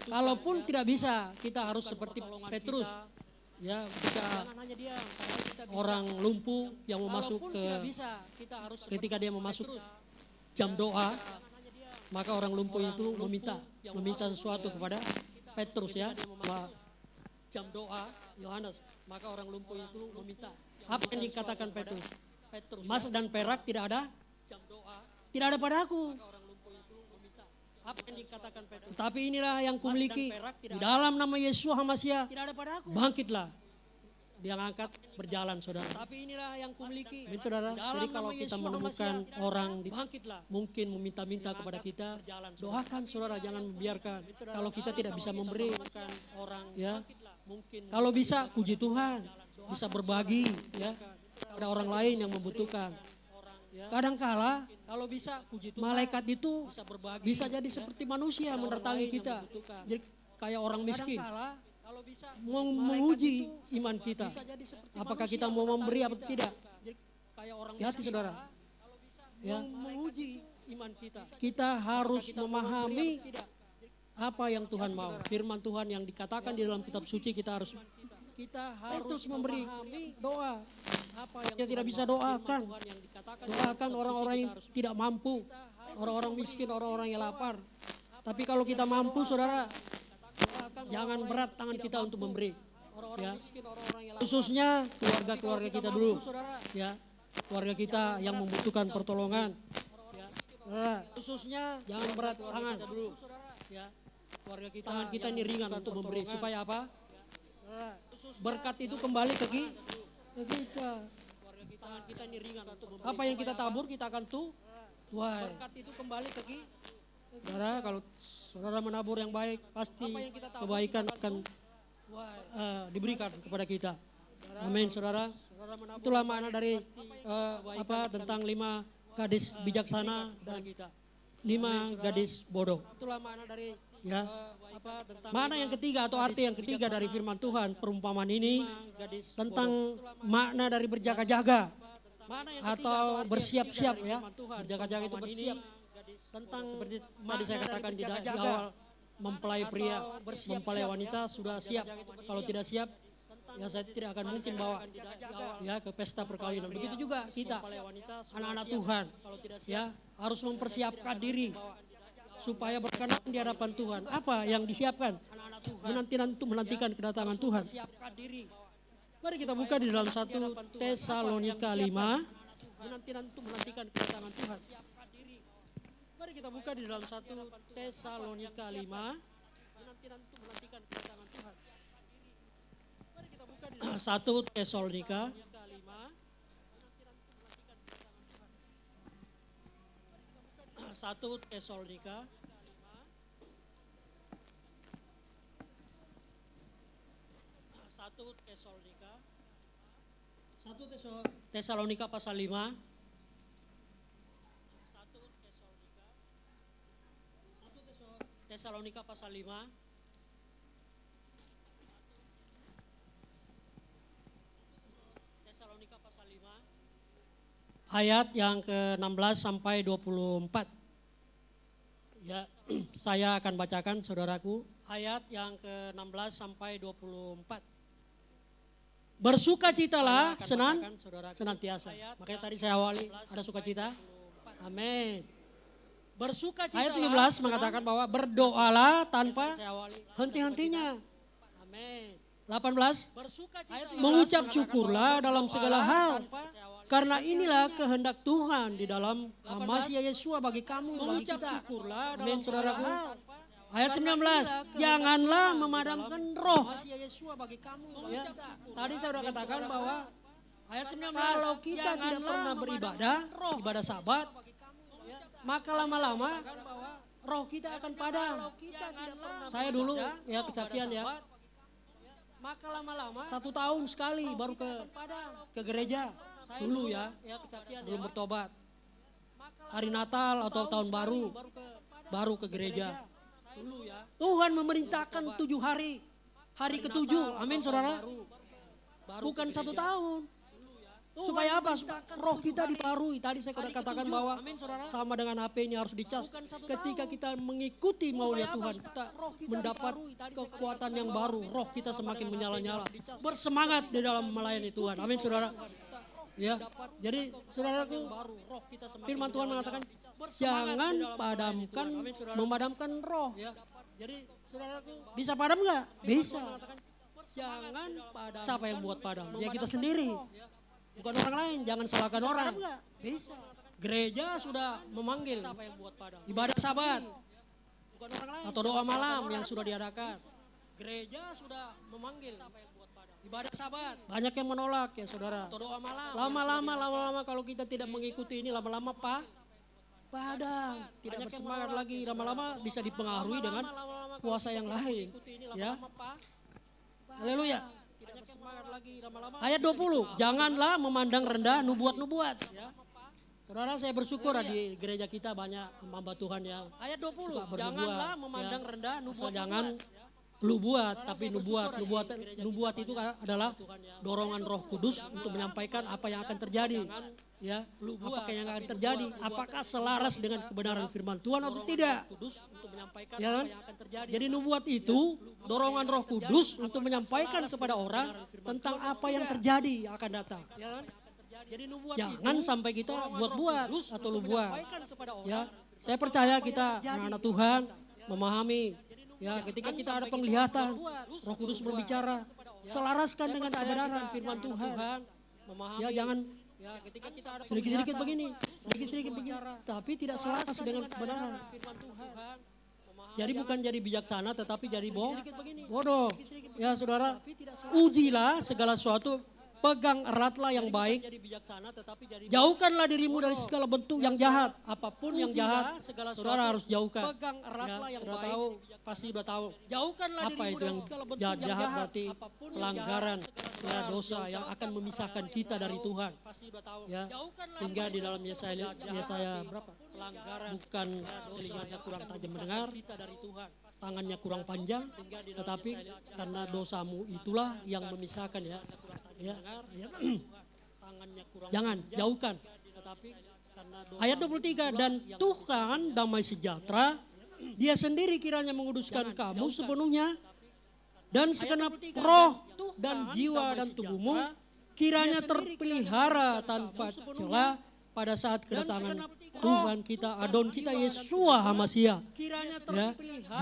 Speaker 1: Kalaupun tidak bisa, kita harus seperti Petrus. Ya, ketika orang lumpuh yang mau masuk ketika dia mau masuk jam doa, maka orang lumpuh itu meminta sesuatu kepada Petrus, ya. Jam doa Yohanes, maka orang lumpuh itu meminta. Apa yang dikatakan Petrus? Emas dan perak tidak ada? Tidak ada padaku. Apa yang dikatakan Petrus? Tapi inilah yang kumiliki. Di dalam nama Yesus HaMasyiah, bangkitlah. dia ngangkat berjalan saudara. Tapi inilah yang kumiliki. Saudara, jadi kalau kita menemukan orang mungkin meminta-minta kepada kita, doakan saudara, jangan membiarkan. Kalau kita tidak bisa memberi, ya, kalau bisa puji Tuhan, bisa berbagi, ya, pada orang lain yang membutuhkan. Kadangkala kalau bisa puji Tuhan, malaikat itu bisa jadi seperti manusia mendatangi kita, jadi kayak orang miskin. Menguji iman kita, apakah kita mau memberi atau tidak. Hati saudara, ya, menguji iman kita harus memahami apa yang Tuhan mau. Firman Tuhan yang dikatakan di dalam kitab suci, kita harus memberi doa. Kita tidak bisa doakan orang-orang yang tidak mampu, orang-orang miskin, orang-orang yang lapar. Tapi kalau kita mampu saudara, jangan berat tangan kita untuk memberi, ya. Khususnya keluarga-keluarga kita dulu, ya, keluarga kita yang membutuhkan pertolongan. Khususnya jangan berat tangan dulu, ya. Tangan kita ini ringan untuk memberi, supaya apa? Berkat itu kembali ke kita. Tangan kita ini ringan untuk memberi. Apa yang kita tabur kita akan tuai. Berkat itu kembali ke kita. Saudara, kalau saudara menabur yang baik, pasti kebaikan akan diberikan kepada kita. Amin, saudara. Itulah makna dari tentang 5 gadis bijaksana dan 5 gadis bodoh. Itulah makna dari, ya. Makna yang ketiga atau arti yang ketiga dari firman Tuhan, perumpamaan ini tentang makna dari berjaga-jaga atau bersiap-siap, ya. Berjaga-jaga itu bersiap. Tentang seperti tadi saya katakan di awal, mempelai pria, mempelai wanita sudah siap. Kalau tidak siap, ya saya tidak akan mungkin bawa, ya, ke pesta perkawinan. Begitu juga kita, anak-anak Tuhan, ya, harus mempersiapkan diri supaya berkenan di hadapan Tuhan. Apa yang disiapkan? Menantikan kedatangan Tuhan. Mari kita buka di dalam 1 Tesalonika 5. Menantikan kedatangan Tuhan. Mari kita buka di dalam 1 Tesalonika 5. Menantikan kedatangan Tuhan. Mari kita buka di dalam 1 Tesalonika 5. 1 Tesalonika 1 Tesalonika pasal 5. Tesalonika pasal 5. Tesalonika pasal 5. Ayat yang ke-16 sampai 24. Ya, saya akan bacakan saudaraku, ayat yang ke-16 sampai 24. Bersukacitalah senantiasa. Makanya tadi saya awali ada sukacita. Amin. Bersukacitalah. Ayat 17 mengatakan bahwa berdoalah tanpa henti-hentinya. Amin. 18. Mengucap syukurlah dalam segala hal. Karena inilah kehendak Tuhan di dalam Masihi Yesus bagi kamu, bagi kita. Amin, saudaraku. Ayat 19, janganlah memadamkan roh. Ya, tadi saya sudah katakan bahwa ayat 19, kalau kita tidak pernah beribadah, ibadah Sabat, maka lama-lama roh kita akan padam. Saya dulu, ya, kesaksian, ya, maka lama-lama 1 tahun sekali baru ke gereja. Dulu, ya, belum bertobat. Hari Natal atau tahun baru ke gereja. Tuhan memerintahkan 7 hari. Hari ke-7, amin saudara. Bukan 1 tahun. Supaya apa? Roh kita dibarui. Tadi saya sudah katakan bahwa sama dengan HP ini harus dicas. Ketika kita mengikuti maunya Tuhan, kita mendapat kekuatan yang baru. Roh kita semakin menyala-nyala. Bersemangat di dalam melayani Tuhan. Amin saudara. Ya, jadi saudaraku, firman Tuhan mengatakan jangan memadamkan roh. Jadi saudaraku, bisa padam nggak? Bisa. Jangan padam. Siapa yang buat padam? Ya kita sendiri. Bukan orang lain. Jangan salahkan orang. Bisa. Gereja sudah memanggil ibadah Sabat atau doa malam yang sudah diadakan. Gereja sudah memanggil Ibadah sabat. Banyak yang menolak ya saudara. Atau doa malam. Lama-lama kalau kita tidak mengikuti ini lama-lama padam. Tidak bersemangat lagi. Lama-lama bisa dipengaruhi dengan kuasa yang lain. Ya. Haleluya. Ayat 20. Janganlah memandang rendah nubuat-nubuat. Ya. Saudara, saya bersyukur di gereja kita banyak hamba Tuhan yang ayat 20. Janganlah memandang rendah nubuat. Jangan lu buat, tapi nubuat itu adalah dorongan Roh Kudus untuk menyampaikan apa yang akan terjadi. Ya, apakah yang akan terjadi? Apakah selaras dengan kebenaran firman Tuhan atau tidak? Ya kan? Jadi nubuat itu dorongan Roh Kudus untuk menyampaikan kepada orang tentang apa yang terjadi yang akan datang. Ya kan? Jangan sampai kita buat-buat atau lu buat. Ya, saya percaya kita anak-anak Tuhan memahami. Ya, ketika kita ada penglihatan, Roh Kudus berbicara, selaraskan dengan kebenaran firman Tuhan. Ya, jangan sedikit-sedikit begini, tapi tidak selaras dengan kebenaran. Jadi bukan jadi bijaksana, tetapi jadi bodoh. Ya, saudara, ujilah segala sesuatu. Pegang eratlah yang baik, jauhkanlah dirimu dari segala bentuk yang jahat. Apapun yang jahat, saudara harus jauhkan. Pegang eratlah yang baik. Tahu, pasti sudah tahu. Jauhkanlah apa itu yang jahat berarti pelanggaran, ya, dosa yang akan memisahkan kita dari Tuhan. Ya, sehingga di dalam Yesaya berapa? Bukan telinganya kurang tajam mendengar, tangannya kurang panjang, tetapi karena dosamu itulah yang memisahkan ya. Ya. Jangan jauhkan. Ayat 23, dan Tuhan damai sejahtera, Dia sendiri kiranya menguduskan kamu sepenuhnya, dan segenap roh dan jiwa dan tubuhmu kiranya terpelihara tanpa celah pada saat kedatangan Tuhan kita, Adon kita Yeshua HaMashiach. Ya,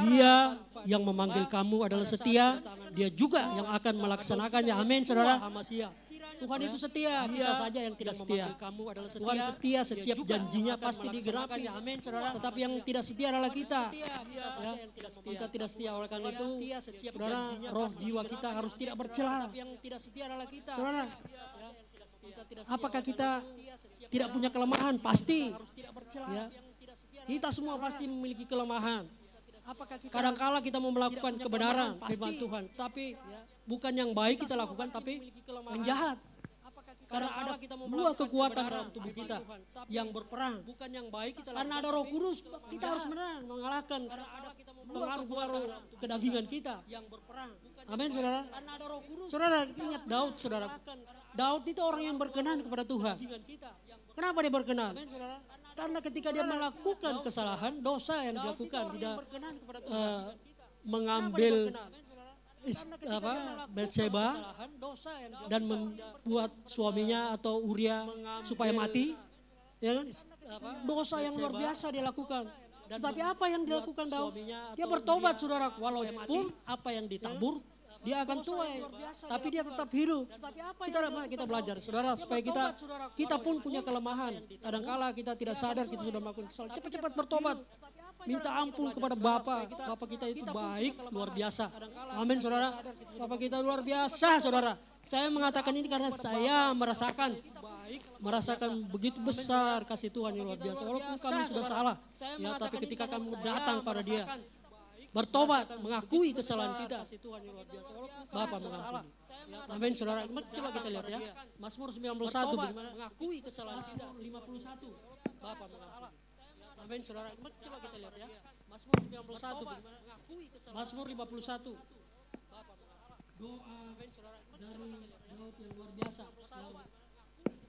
Speaker 1: Dia yang memanggil kamu adalah setia, Dia juga yang akan melaksanakannya. Amin, saudara. Tuhan itu setia, kita saja yang tidak setia. Tuhan setia, setiap janjinya pasti digenapi. Amin, saudara. Tetapi yang tidak setia adalah kita. Ya, kita tidak setia, oleh karena itu, saudara, roh jiwa kita harus tidak bercela. Saudara, apakah kita tidak punya kelemahan? Pasti. Ya. Kita semua pasti memiliki kelemahan. Kadang-kala kita mau melakukan kebenaran firman Tuhan, tapi bukan yang baik kita lakukan, tapi yang jahat. Karena ada dua kekuatan dalam tubuh kita yang berperang. Karena ada Roh Kudus, kita harus menang, mengalahkan pengaruh-pengaruh kedagingan kita. Amin, saudara. Saudara ingat Daud, saudara. Daud itu orang yang berkenan kepada Tuhan. Kenapa dia berkenan? Karena ketika dia melakukan kesalahan, dosa yang dilakukan, tidak mengambil Batseba dan membuat suaminya atau Uria supaya mati, ya kan? Dosa yang luar biasa dia lakukan. Tetapi apa yang dilakukan Daud? Dia bertobat, saudara. Walaupun apa yang ditabur, dia akan tuai, tapi dia tetap hidup. Kita belajar, saudara, supaya kita pun punya kelemahan. Kadangkala kita tidak sadar kita sudah melakukan kesalahan. Cepat-cepat bertobat, minta ampun kepada Bapa. Bapa kita itu baik, luar biasa. Amin, saudara. Bapa kita luar biasa, saudara. Saya mengatakan ini karena saya merasakan begitu besar kasih Tuhan yang luar biasa. Walaupun kami sudah salah, ya, tapi ketika kamu datang pada Dia, bertobat, mengakui kesalahan kita, Bapa mengampuni. Amin, saudara. Coba kita lihat ya. Mazmur 91, mengakui kesalahan kita. 51, Bapa mengampuni. Amin, saudara. Coba kita lihat ya. Mazmur 91, Mazmur 51. Doa dari Daud yang luar biasa.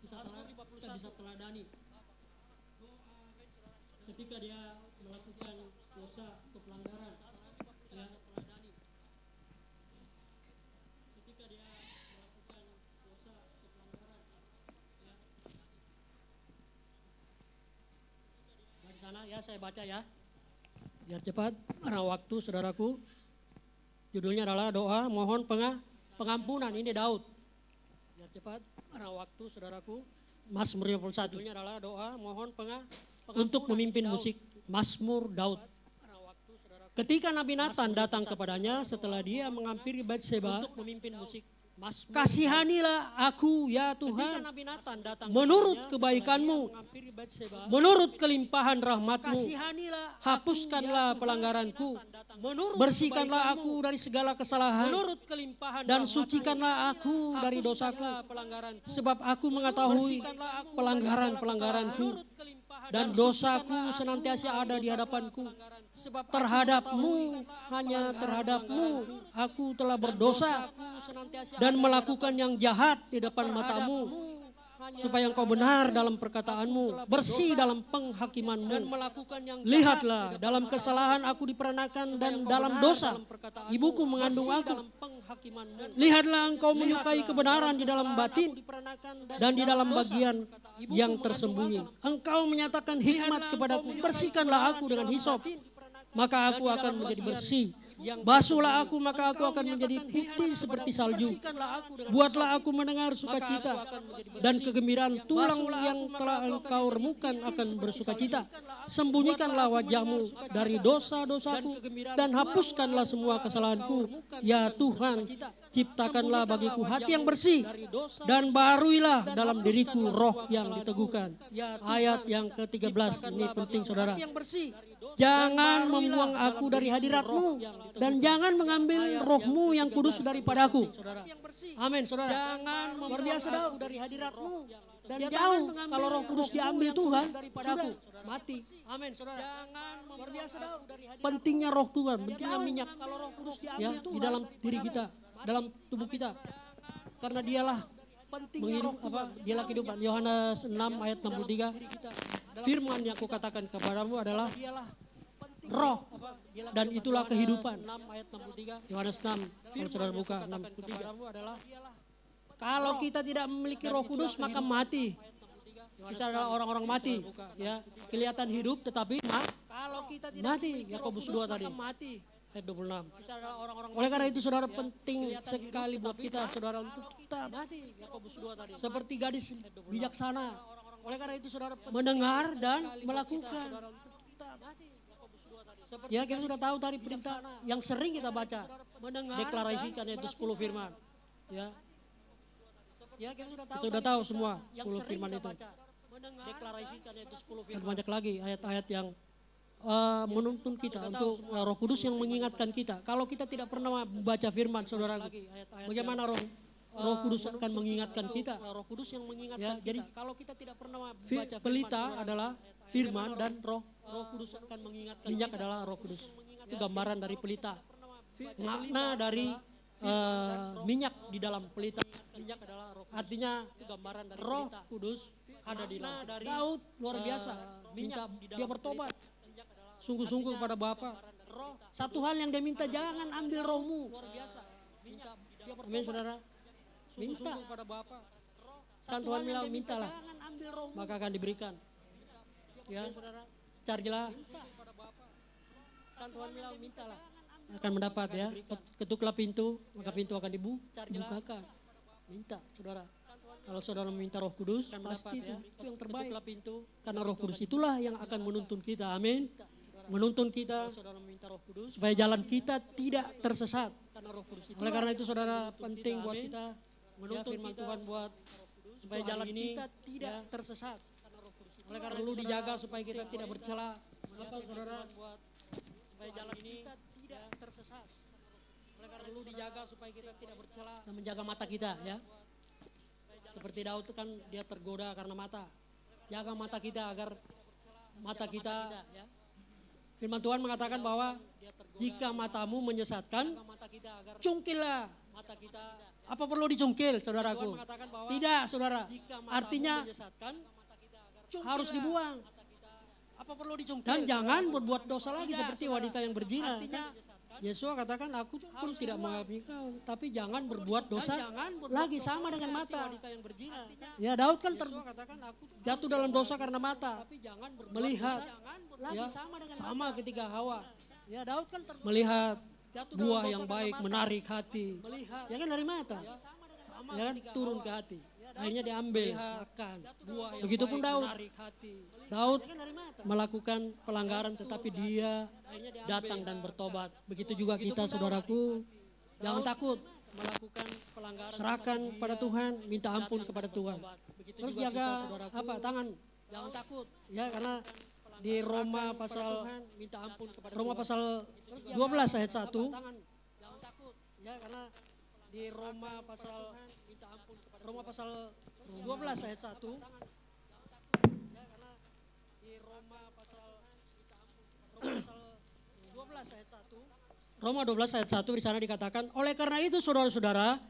Speaker 1: Kita bisa teladani. Ketika dia melakukan dosa atau pelanggaran, ya. Ketika dia melakukan dosa atau pelanggaran, ya. Dari sana ya, saya baca ya, biar cepat karena waktu, saudaraku. Judulnya adalah doa mohon pengampunan. Ini Daud. Biar cepat karena waktu, saudaraku. Mazmur 51. Judulnya adalah doa mohon untuk memimpin musik. Mazmur Daud. Ketika Nabi Nathan datang kepadanya setelah dia menghampiri Batseba untuk memimpin musik. Mazmur.
Speaker 2: Kasihanilah aku ya
Speaker 1: Ketika
Speaker 2: Tuhan,
Speaker 1: Nabi Nathan datang
Speaker 2: menurut
Speaker 1: kepadanya,
Speaker 2: kebaikan-Mu,
Speaker 1: saudara, dia menghampiri Batseba.
Speaker 2: menurut kelimpahan rahmat-Mu. Kasihanilah Hapuskanlah
Speaker 1: ya
Speaker 2: pelanggaranku,
Speaker 1: Menurut
Speaker 2: bersihkanlah
Speaker 1: kebaikan-Mu,
Speaker 2: aku dari segala kesalahan,
Speaker 1: menurut kelimpahan
Speaker 2: dan
Speaker 1: rahmat-Mu,
Speaker 2: sucikanlah aku dari dosaku.
Speaker 1: hapuskanlah pelanggaranku,
Speaker 2: Sebab aku mengetahui
Speaker 1: bersihkanlah aku
Speaker 2: pelanggaran-pelanggaranku,
Speaker 1: menurut kelimpahan
Speaker 2: dan
Speaker 1: rahmat-Mu,
Speaker 2: dosaku senantiasa ada di hadapanku.
Speaker 1: sebab aku
Speaker 2: Terhadap-Mu, hanya terhadap-Mu, aku telah berdosa
Speaker 1: senantiasa
Speaker 2: dan melakukan yang jahat di depan mata-Mu, supaya Engkau benar dalam perkataanmu, bersih dalam penghakimanmu.
Speaker 1: dan melakukan yang
Speaker 2: Lihatlah, dalam kesalahan aku diperanakan dan dalam dosa ibuku mengandung aku.
Speaker 1: dalam penghakiman-Mu.
Speaker 2: Lihatlah, Engkau menyukai kebenaran di dalam batin dan di dalam bagian yang tersembunyi. Engkau menyatakan hikmat kepadaku, bersihkanlah aku dengan hisop, maka aku akan menjadi bersih. Basuhlah aku, maka aku akan menjadi putih seperti salju. Buatlah aku mendengar sukacita, dan kegembiraan tulang yang telah Engkau remukan akan bersukacita. Sembunyikanlah wajah-Mu dari dosa-dosaku, dan hapuskanlah semua kesalahanku. Ya Tuhan, ciptakanlah bagiku hati yang bersih, dan baharuilah dalam diriku roh yang diteguhkan. Ayat yang ke-13 ini penting, saudara. Jangan membuang aku dari hadirat-Mu, dan jangan mengambil roh-Mu yang kudus daripadaku. Amin, saudara. Jangan luar biasa Daud dari hadirat-Mu. Dan dia tahu kalau roh kudus diambil Tuhan, sudah mati. Amin, saudara. Jangan luar biasa Daud. Pentingnya roh Tuhan, pentingnya minyak kalau roh kudus diambil di dalam diri kita, dalam tubuh kita. Karena dialah menghidup dialah kehidupan. Yohanes 6 ayat 63. Firman yang kukatakan kepadamu adalah roh, dan itulah kehidupan. Yohanes 6, kalau saudara buka 6:3. Kalau kita tidak memiliki Roh Kudus maka mati. Kita adalah orang-orang mati, ya. Kelihatan hidup tetapi kalau kita tidak mati. Yakobus 2 tadi. Ayat 26. Oleh karena itu saudara, penting sekali buat kita, saudara, untuk kita seperti gadis bijaksana. Oleh karena itu saudara, mendengar dan melakukan. Ya, kita sudah tahu tadi perintah yang sering kita baca, deklarasikan, yaitu 10 firman. Ya, kita sudah tahu semua 10 firman itu. Deklarasikan, yaitu 10 firman. Dan banyak lagi ayat-ayat yang menuntun kita untuk Roh Kudus yang mengingatkan kita. Kalau kita tidak pernah membaca firman, saudara, bagaimana Roh Kudus akan mengingatkan kita? Roh Kudus yang mengingatkan kita. Jadi kalau kita tidak pernah membaca pelita adalah firman, dan Roh Kudus akan mengingatkan. Minyak adalah Roh Kudus. Itu gambaran dari pelita. Makna dari minyak di dalam pelita. Minyak adalah Roh Kudus. Artinya gambaran dari Roh Kudus ada di dalam. Daud luar biasa minta dia bertobat sungguh-sungguh kepada Bapa. Satu hal yang dia minta, jangan ambil rohmu. Amin, saudara. Minta kepada Bapa. Kan Tuhan bilang, mintalah maka akan diberikan. Ya, carilah. Kan Tuhan bilang, mintalah akan mendapat, ya. Ketuklah pintu, maka pintu akan dibukakan. Minta, saudara. Kalau saudara meminta Roh Kudus, pasti itu yang terbaik. Karena Roh Kudus itulah yang akan menuntun kita. Amin. Menuntun kita supaya jalan kita tidak tersesat. Oleh karena itu saudara, penting buat kita menuntun firman Tuhan buat supaya jalan kita tidak tersesat. Oleh karena perlu dijaga supaya kita tidak bercela. Mengapa saudara? Supaya jalan kita tidak tersesat. Oleh karena perlu dijaga supaya kita tidak bercela dan menjaga mata kita, ya. Seperti Daud kan dia tergoda karena mata. Jaga mata kita agar mata kita, ya. Firman Tuhan mengatakan bahwa jika matamu menyesatkan, cungkillah. Apa perlu dicungkil, saudaraku? Tidak, saudara. Artinya harus dibuang. Dan jangan berbuat dosa lagi seperti wanita yang berzina. Yesus katakan, aku pun tidak mengampuni kau, tapi jangan berbuat dosa lagi, sama dengan mata. Ya, Daud kan jatuh dalam dosa karena mata, melihat, ya, sama ketika Hawa. Ya, Daud kan melihat buah yang baik menarik hati, ya kan, dari mata, ya kan, turun ke hati. Akhirnya diambil, makan. Begitupun Daud melakukan pelanggaran tetapi dia datang dan bertobat. Begitu juga kita, saudaraku, jangan takut.
Speaker 1: melakukan pelanggaran,
Speaker 2: serahkan pada Tuhan, minta ampun kepada Tuhan. Terus jaga apa? Tangan.
Speaker 1: jangan takut.
Speaker 2: Ya, karena di Roma pasal
Speaker 1: Minta ampun kepada
Speaker 2: Roma
Speaker 1: Tuhan.
Speaker 2: pasal 12 ayat 1.
Speaker 1: Jangan takut.
Speaker 2: Ya, karena di Roma pasal
Speaker 1: Minta ampun kepada
Speaker 2: Roma pasal 12 ayat 1. Ya, karena di Roma pasal 12 ayat 1. Roma 12 ayat 1 di sana dikatakan, oleh karena itu saudara-saudara,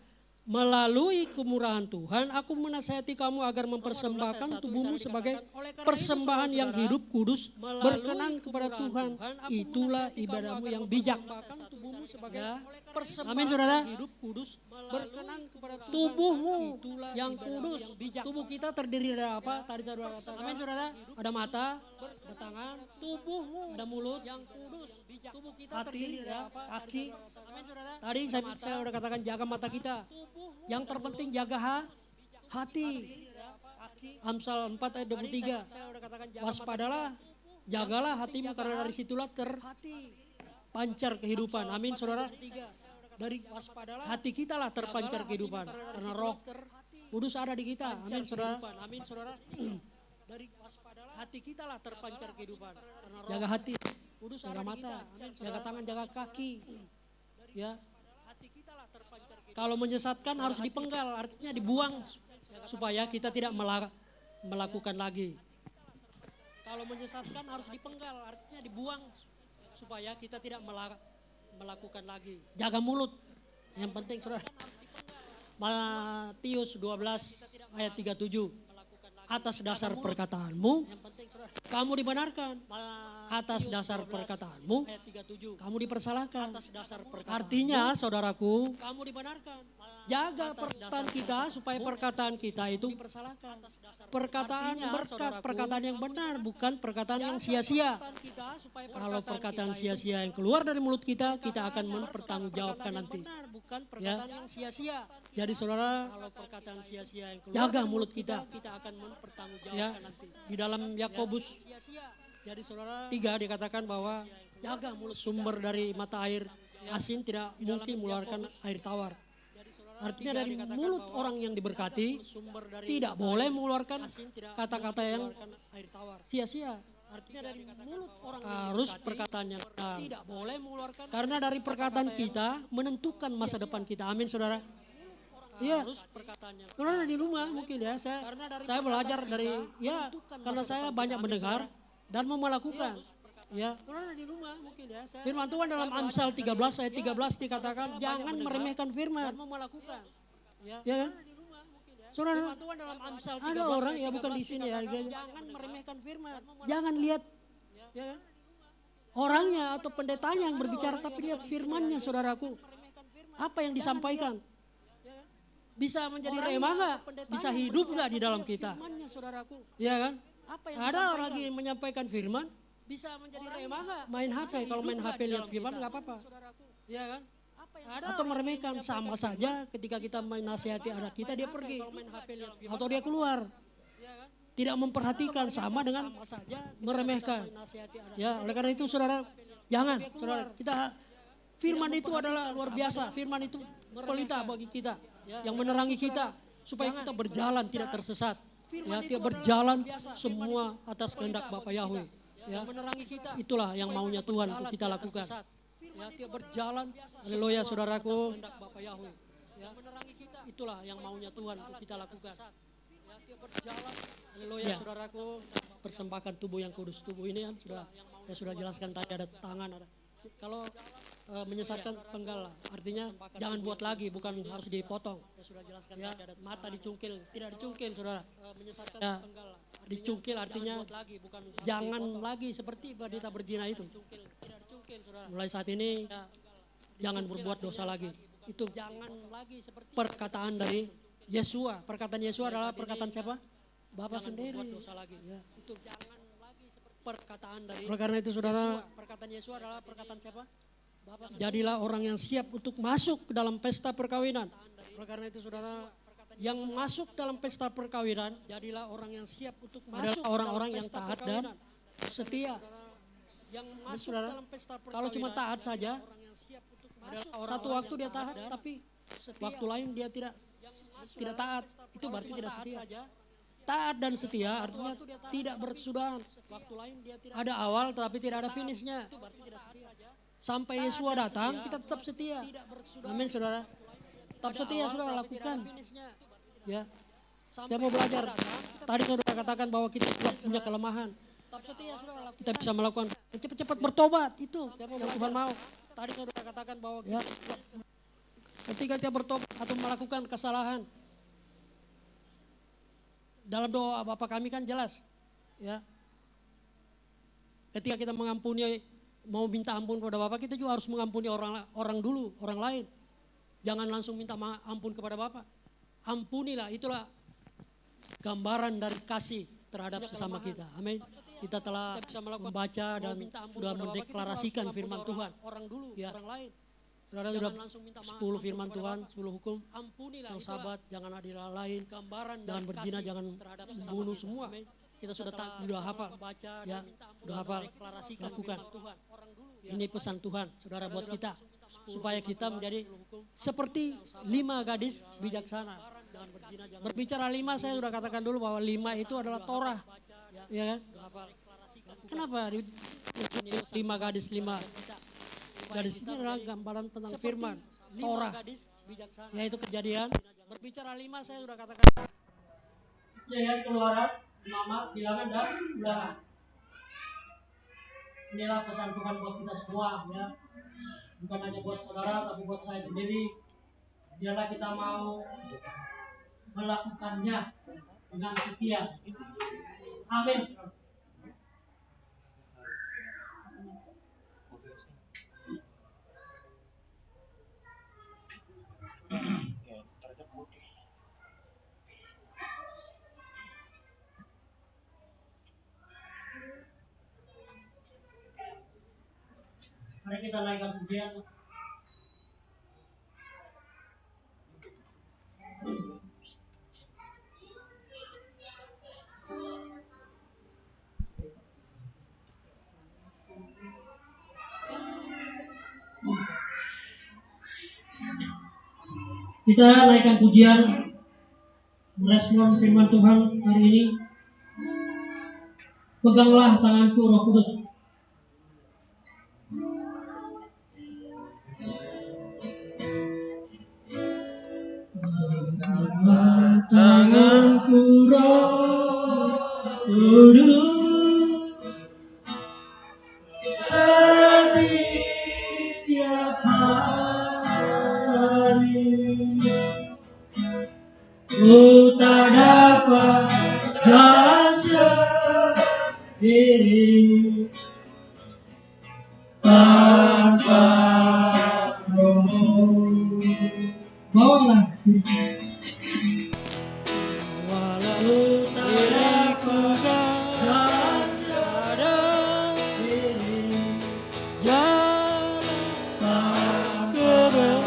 Speaker 2: melalui kemurahan Tuhan, aku menasihati kamu agar mempersembahkan tubuhmu sebagai persembahan yang hidup, kudus, berkenan kepada Tuhan. Itulah ibadahmu yang bijak. Amin, saudara.
Speaker 1: hidup kudus,
Speaker 2: Berkenan kepada tubuhmu yang kudus. Tubuh kita terdiri dari apa? Tadi saudara katakan. Amin, saudara. Ada mata, ada tangan, tubuhmu, ada mulut yang kudus. Tubuh kita terdiri dari apa? Kaki. Amin, saudara. Tadi saya udah katakan jaga mata kita. Yang terpenting jaga hati. Amsal 4 ayat 23. Waspadalah, jagalah hatimu karena dari situlah terpancar kehidupan. Amin, saudara. Dari hati kita lah terpancar kehidupan. Karena roh kudus ada di kita. Amin, saudara. Amin, saudara. Dari hati kita lah terpancar kehidupan. Jaga hati, jaga mata, jaga tangan, jaga kaki. Ya. Kalau menyesatkan harus dipenggal, artinya dibuang supaya kita tidak melakukan lagi. Kalau menyesatkan harus dipenggal, artinya dibuang supaya kita tidak melakukan lagi. Jaga mulut, yang penting saudara. Matius 12 ayat 37. Atas dasar perkataanmu, kamu dibenarkan. Atas dasar perkataanmu, kamu dipersalahkan. Artinya, saudaraku, kamu dibenarkan. Jaga perkataan kita supaya perkataan kita itu perkataan berkat, perkataan yang benar, bukan perkataan yang sia-sia. Kalau perkataan sia-sia yang keluar dari mulut kita, kita akan mempertanggungjawabkan nanti. Ya. Jadi saudara, kalau perkataan sia-sia yang keluar jaga mulut kita akan mempertanggungjawabkan ya. Nanti. Di dalam Yakobus 3 dikatakan bahwa jaga mulut sumber dari mata air asin tidak mungkin mengeluarkan air tawar. Artinya dari mulut orang yang diberkati tidak boleh mengeluarkan kata-kata yang sia-sia. Artinya dari mulut orang harus perkataan yang benar. Tidak boleh mengeluarkan. Karena dari perkataan kita menentukan masa depan kita. Amin, saudara. Iya, karena di rumah mungkin ya saya belajar dari ya karena saya banyak mendengar dan mau melakukan. Ya, firman Tuhan dalam Amsal 13 ayat 13 dikatakan jangan meremehkan firman. Ya kan? Saudara, ada orang ya bukan di sini ya, jangan meremehkan firman. Jangan lihat ya kan? Orangnya atau pendetanya yang berbicara, tapi lihat firmannya, saudaraku. Apa yang disampaikan? Bisa menjadi rema nggak? Bisa hidup nggak di dalam kita? Ya kan? Ada orang lagi menyampaikan firman, bisa menjadi rema nggak? Main HP, kalau main HP lihat firman nggak apa-apa. Ya kan? Atau meremehkan, sama saja ketika kita menasihati anak kita dia pergi atau dia keluar. Tidak memperhatikan, sama dengan meremehkan. Ya, oleh karena itu saudara, jangan saudara, kita firman itu adalah luar biasa. Firman itu pelita bagi kita yang menerangi kita supaya kita berjalan tidak tersesat. Ya, tidak berjalan semua atas kehendak Bapa Yahweh. Ya, itulah yang maunya Tuhan untuk kita lakukan. Ya, dia berjalan, haleluya saudaraku. Ya, itulah yang maunya Tuhan untuk kita lakukan. Ya, dia berjalan, haleluya saudaraku. Persembahkan tubuh yang kudus, tubuh ini kan saya sudah jelaskan tadi, ada tangan, ada. Kalau menyesatkan penggal lah, artinya jangan buat lagi, bukan harus dipotong. Saya sudah jelaskan ya, tadi, ada mata dicungkil, tidak dicungkil saudara. Menyesatkan penggal lah, dicungkil artinya jangan lagi seperti wanita berzina itu. Mulai saat ini jangan berbuat dosa lagi. Itu jangan lagi seperti perkataan dari Yesua. Perkataan Yesua adalah perkataan siapa? Bapa sendiri. Ya. Itu jangan lagi seperti perkataan dari. Oleh karena itu saudara, perkataan Yesua adalah perkataan siapa? Bapa. Jadilah orang yang siap untuk masuk ke dalam pesta perkawinan. Oleh karena itu saudara, yang masuk dalam pesta perkawinan, jadilah orang yang siap untuk masuk. Orang-orang yang taat dan setia. Yang masuk dalam pesta perkawinan, kalau cuma taat saja, satu waktu dia taat, tapi
Speaker 1: waktu lain dia tidak taat, itu berarti tidak setia. Taat dan setia artinya tidak berkesudahan. Waktu lain dia ada awal tapi tidak ada finishnya. Sampai Yesus datang kita tetap setia. Amin saudara. Tetap setia saudara lakukan. Ya. Saya mau belajar. Tadi saudara katakan bahwa kita juga punya kelemahan. Kita bisa melakukan cepat-cepat bertobat itu yang Tuhan mau. Tadi saudara katakan bahwa ya, ketika kita bertobat atau melakukan kesalahan, dalam doa Bapa kami kan jelas, ya. Ketika kita mengampuni, mau minta ampun kepada Bapa, kita juga harus mengampuni orang dulu, orang lain. Jangan langsung minta ampun kepada Bapa. Ampunilah, itulah gambaran dari kasih terhadap sesama kita. Amin. Kita telah membaca dan sudah mendeklarasikan firman Tuhan. Orang dulu, ya. Orang lain. Saudara sudah 10 firman Tuhan, 10 hukum. Ampunilah, yang sahabat, jangan adil lain, jangan berzina, jangan membunuh semua. Kita sudah hafal, ya, sudah hafal, lakukan. Ini pesan Tuhan, saudara, buat kita, supaya kita menjadi seperti 5 gadis bijaksana. Berbicara 5, saya sudah katakan dulu bahwa 5 itu adalah Torah, ya kan? Kenapa 5 gadis, 5 gadis ini adalah gambaran tentang firman Torah, yaitu Kejadian. Berbicara 5, saya sudah katakan. Ya, Keluaran, Imamat, Bilangan, dan Ulangan. Inilah pesan Tuhan buat kita semua, ya. Bukan hanya buat saudara, tapi buat saya sendiri. Biarlah kita mau melakukannya dengan setia. Amin. Mari kita naikkan pujian. Kita naikkan pujian, merespon firman Tuhan hari ini. Peganglah tanganku, Roh Kudus. Peganglah tanganku, Roh Kudus, setiap hari. Ku tak dapat jalan sendiri tanpa Roh. Bawalah walau diriku jalan sendiri, jalan kebenaran,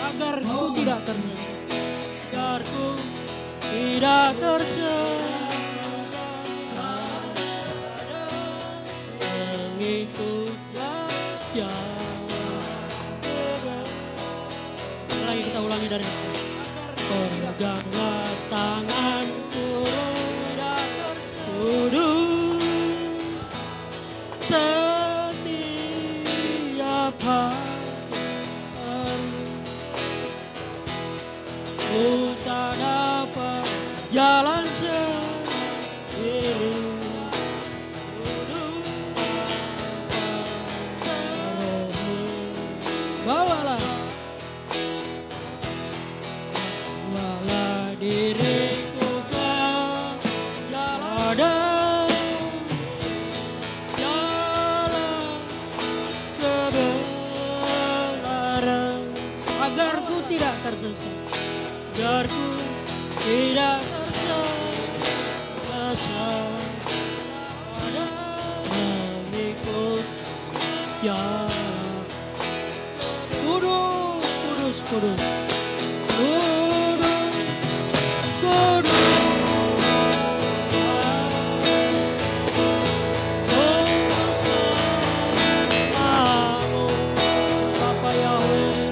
Speaker 1: agar ku tidak tersesat, mengikut jalan. Lagi kita ulangi dari peganglah tanganku, Kudus, setiap hari. Ku tak dapat jalan sendiri, bawalah diriku ke jalan kebenaran, agar ku tidak tersesat, agar ku tidak tersesat, mengikut jalan. Kudus, kudus, kudus, kudus, kudus. Bapa Yahweh,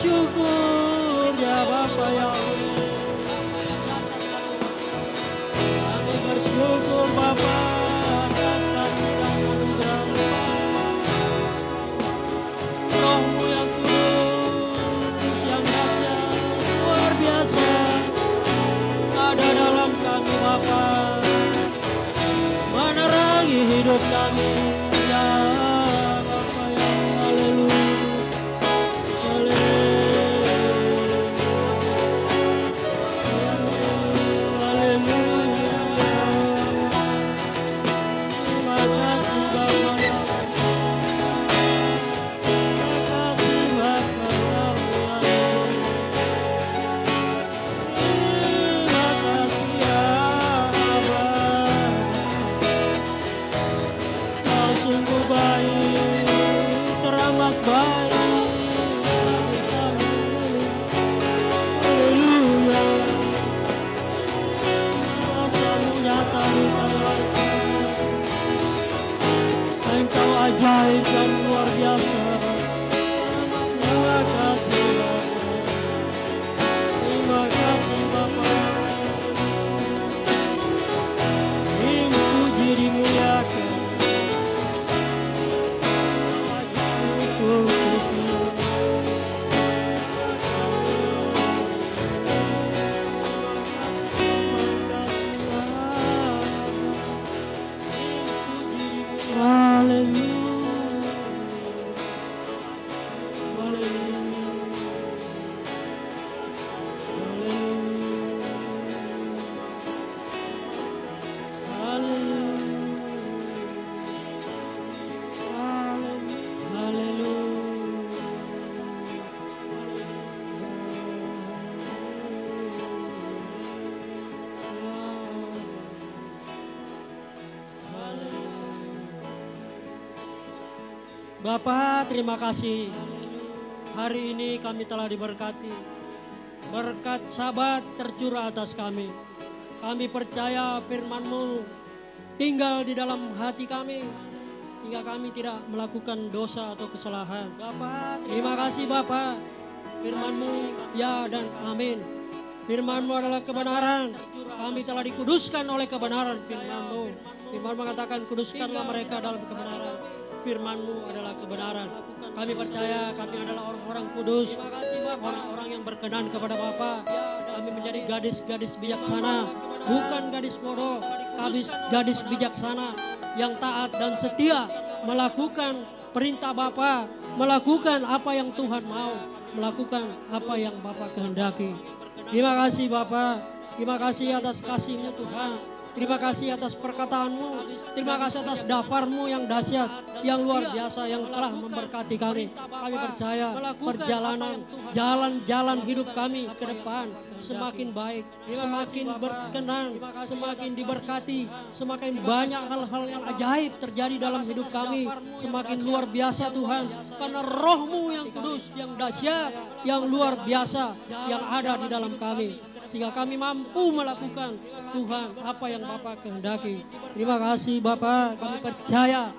Speaker 1: bersyukur ya Bapa Yahweh. Kami bersyukur Bapa atas kasih dan anugerah-Mu. Roh-Mu yang kudus, yang dahsyat, luar biasa ada dalam kami Bapa, menerangi hidup kami ya Bapa ya. Haleluya, Engkau ajaib dan luar biasa. Terima kasih Bapa. Terima kasih Bapa. Dipuji dimuliakan. Bapa, terima kasih. Hari ini kami telah diberkati. Berkat Sabat tercurah atas kami. Kami percaya firman-Mu tinggal di dalam hati kami, hingga kami tidak melakukan dosa atau kesalahan. Bapa, terima kasih Bapa. Firman-Mu ya dan amin. Firman-Mu adalah kebenaran. Kami telah dikuduskan oleh kebenaran firman-Mu. Firman mengatakan kuduskanlah mereka dalam kebenaran. Firman-Mu adalah kebenaran. Kami percaya kami adalah orang-orang kudus, orang-orang yang berkenan kepada Bapa. Kami menjadi gadis-gadis bijaksana, bukan gadis bodoh. Kami gadis bijaksana yang taat dan setia melakukan perintah Bapa, melakukan apa yang Tuhan mau, melakukan apa yang Bapa kehendaki. Terima kasih Bapa, terima kasih atas kasih-Mu Tuhan. Terima kasih atas perkataan-Mu. Terima kasih atas dapar-Mu yang dahsyat, yang luar biasa, yang telah memberkati kami. Kami percaya perjalanan, jalan-jalan hidup kami ke depan semakin baik, semakin berkenan, semakin diberkati, semakin banyak hal-hal yang ajaib terjadi dalam hidup kami. Semakin luar biasa Tuhan, karena Roh-Mu yang kudus, yang dahsyat, yang luar biasa, yang ada di dalam kami. Sehingga kami mampu melakukan Tuhan apa yang Bapa kehendaki. Terima kasih Bapa, kami percaya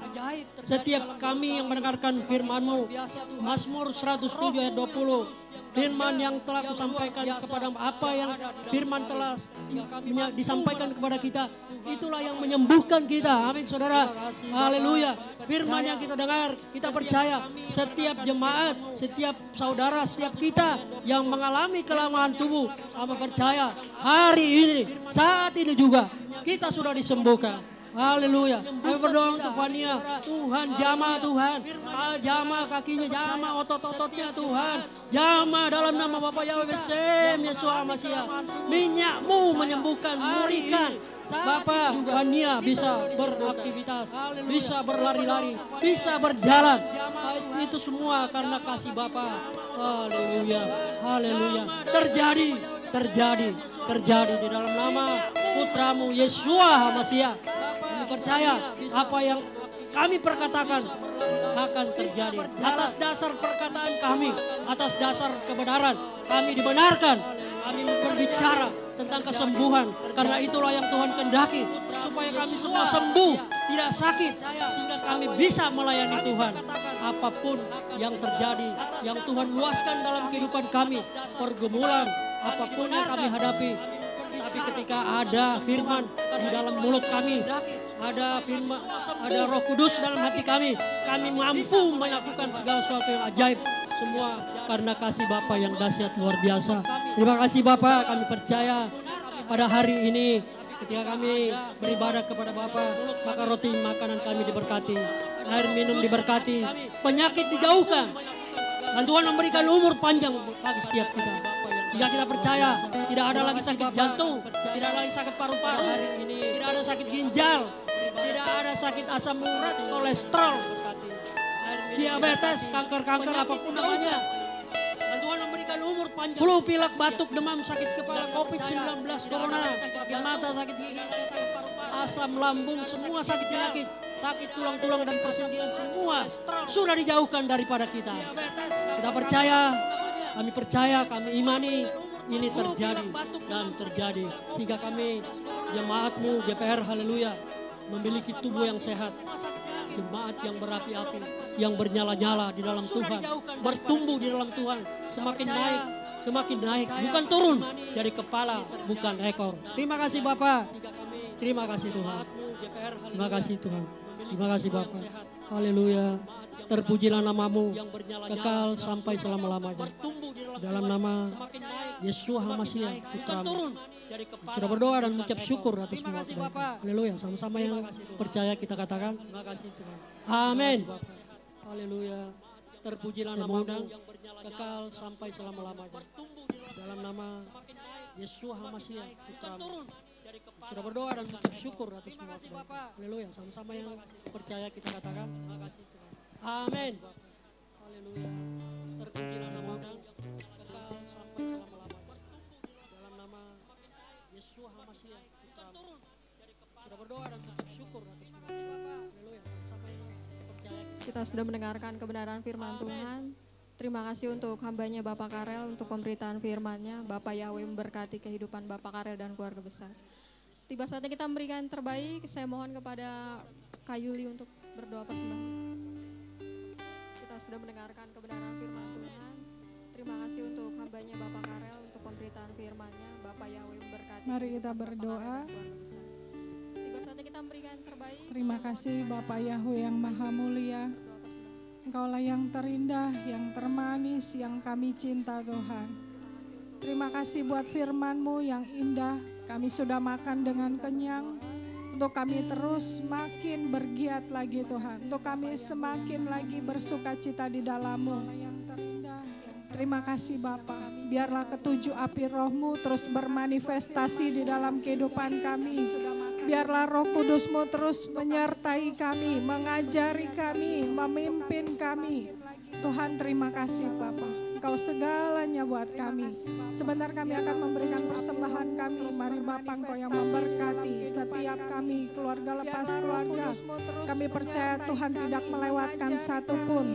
Speaker 1: setiap kami yang mendengarkan firman-Mu, Mazmur 107 ayat 20, firman yang telah kusampaikan kepada apa yang firman telah disampaikan kepada kita, itulah yang menyembuhkan kita. Amin saudara, haleluya. Firman yang kita dengar, kita percaya setiap jemaat, setiap saudara, setiap kita yang mengalami kelemahan tubuh, kami percaya hari ini, saat ini juga kita sudah disembuhkan. Haleluya. Kami berdoa untuk Fania. Tuhan jamah Tuhan. Jamah kakinya, jamah otot-ototnya Tuhan. Jamah dalam nama Bapa Yahweh Besem Yesua Mashiach. Minyak-Mu menyembuhkan, memulihkan. Bapa, Fania bisa beraktivitas, bisa berlari-lari, bisa berjalan. Itu semua karena kasih Bapa. Haleluya. Haleluya. Terjadi di dalam nama Putra-Mu Yesua Mashiach. Kami percaya apa yang kami perkatakan akan terjadi. Atas dasar perkataan kami, atas dasar kebenaran, kami dibenarkan. Kami berbicara tentang kesembuhan. Karena itulah yang Tuhan kehendaki. Supaya kami semua sembuh, tidak sakit. Sehingga kami bisa melayani Tuhan. Apapun yang terjadi, yang Tuhan luaskan dalam kehidupan kami, pergumulan apapun yang kami hadapi. Tapi ketika ada firman di dalam mulut kami, ada firman, ada Roh Kudus dalam hati kami mampu melakukan segala sesuatu yang ajaib. Semua karena kasih Bapa yang dahsyat luar biasa. Terima kasih Bapa, kami percaya pada hari ini ketika kami beribadah kepada Bapa, maka roti makanan kami diberkati, air minum diberkati, penyakit dijauhkan, dan Tuhan memberikan umur panjang bagi setiap kita. Jika kita percaya, tidak ada lagi sakit jantung, tidak ada lagi sakit paru-paru, tidak ada sakit ginjal, tidak ada sakit asam urat, kolesterol, diabetes, kanker-kanker apapun namanya. Dan Tuhan memberikan umur panjang. Flu, pilek, batuk, demam, sakit kepala, COVID-19, corona, sakit mata, sakit gigi, sakit paru-paru, asam lambung, semua sakit penyakit, sakit tulang-tulang dan persendian, semua sudah dijauhkan daripada kita. Kita percaya, kami percaya, kami imani ini terjadi dan terjadi. Sehingga kami, jemaat-Mu, GPR, haleluya, memiliki tubuh yang sehat. Jemaat yang berapi-api, yang bernyala-nyala di dalam Tuhan, bertumbuh di dalam Tuhan, semakin naik, bukan turun, jadi kepala, bukan ekor. Terima kasih Bapa, terima kasih Tuhan, terima kasih Tuhan, terima kasih Bapa. Haleluya, terpujilah namamu, kekal sampai selama-lamanya. Dalam nama Yesus HaMashiach, Putra-Mu. Sudah berdoa dan mengucap syukur atas semua kebaikan. Haleluya, sama-sama yang percaya kita katakan, terima kasih Tuhan. Amin. Haleluya. Terpujilah namamu, kekal sampai selama-lamanya. Dalam nama Yesus HaMashiach, Putra-Mu. Sudah berdoa dan mengucap syukur atas semua kebaikan. Haleluya, sama-sama yang percaya kita katakan, terima kasih Tuhan. Amin. Haleluya. Terpujilah namamu, kekal sampai selama-lamanya. Dalam nama Yesus HaMashiach, Putra-Mu. Sudah berdoa dan mengucap syukur atas semua kebaikan. Haleluya, sama-sama yang percaya
Speaker 3: Kita sudah mendengarkan kebenaran firman Tuhan. Terima kasih untuk hambanya Bapak Karel untuk pemberitaan firman-Nya. Bapak Yahweh memberkati kehidupan Bapak Karel dan keluarga besar. Tiba saatnya kita memberikan yang terbaik. Saya mohon kepada Kak Yuli untuk berdoa persembahan. Kita sudah mendengarkan kebenaran firman Tuhan. Terima kasih untuk hambanya Bapak Karel untuk pemberitaan firman-Nya. Bapak Yahweh memberkati.
Speaker 4: Mari kita
Speaker 3: kehidupan Bapak
Speaker 4: berdoa.
Speaker 3: Karel dan keluarga besar. Tiba saatnya kita memberikan yang terbaik.
Speaker 4: Terima
Speaker 3: Saya mohon
Speaker 4: kasih
Speaker 3: kepada
Speaker 4: Bapak Yahweh yang Maha Mulia.
Speaker 3: berdoa persembahan.
Speaker 4: Engkaulah yang terindah, yang termanis, yang kami cinta Tuhan. Terima kasih buat firman-Mu yang indah. Kami sudah makan dengan kenyang. Untuk kami terus makin bergiat lagi Tuhan. Untuk kami semakin lagi bersuka cita di dalam-Mu. Terima kasih Bapa. Biarlah ketujuh api Roh-Mu terus bermanifestasi di dalam kehidupan kami. Biarlah Roh Kudus-Mu terus menyertai kami, mengajari kami, memimpin kami. Tuhan terima kasih Bapa. Engkau segalanya buat kami. Sebentar kami akan memberikan persembahan kami. Mari Bapa Engkau yang memberkati setiap kami, keluarga lepas keluarga. Kami percaya Tuhan tidak melewatkan satupun.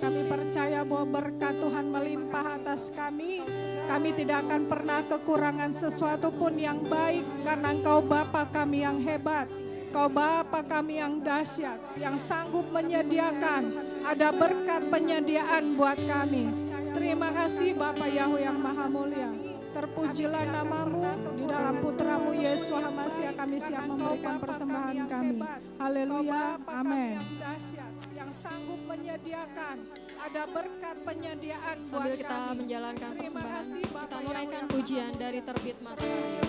Speaker 4: Kami percaya bahwa berkat Tuhan melimpah atas kami. Kami tidak akan pernah kekurangan sesuatu pun yang baik. Karena Engkau Bapa kami yang hebat. Engkau Bapa kami yang dahsyat. Yang sanggup menyediakan. Ada berkat penyediaan buat kami. Terima kasih Bapa Yahweh yang Maha Mulia. Terpujilah namamu di dalam Putra-Mu Yesus HaMashiach kami siap memberikan persembahan kami. Haleluya, amin. Yang sanggup menyediakan, ada berkat penyediaan buat
Speaker 3: Sambil kita
Speaker 4: kami.
Speaker 3: menjalankan
Speaker 4: Terima
Speaker 3: persembahan,
Speaker 4: kasih, Bapak
Speaker 3: kita
Speaker 4: Yahweh
Speaker 3: menaikkan
Speaker 4: yang
Speaker 3: pujian dari terbit matahari.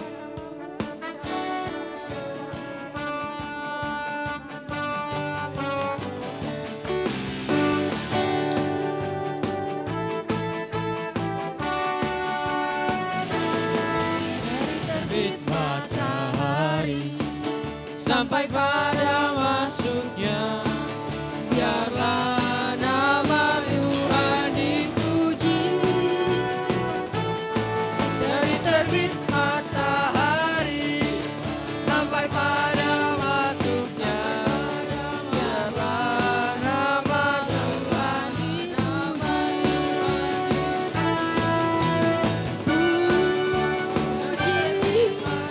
Speaker 3: Dari terbit matahari
Speaker 5: sampai pada masuknya, biarlah nama Tuhan dipuji. Dari terbit matahari sampai pada masuknya, biarlah nama Tuhan dipuji. Puji Tuhan.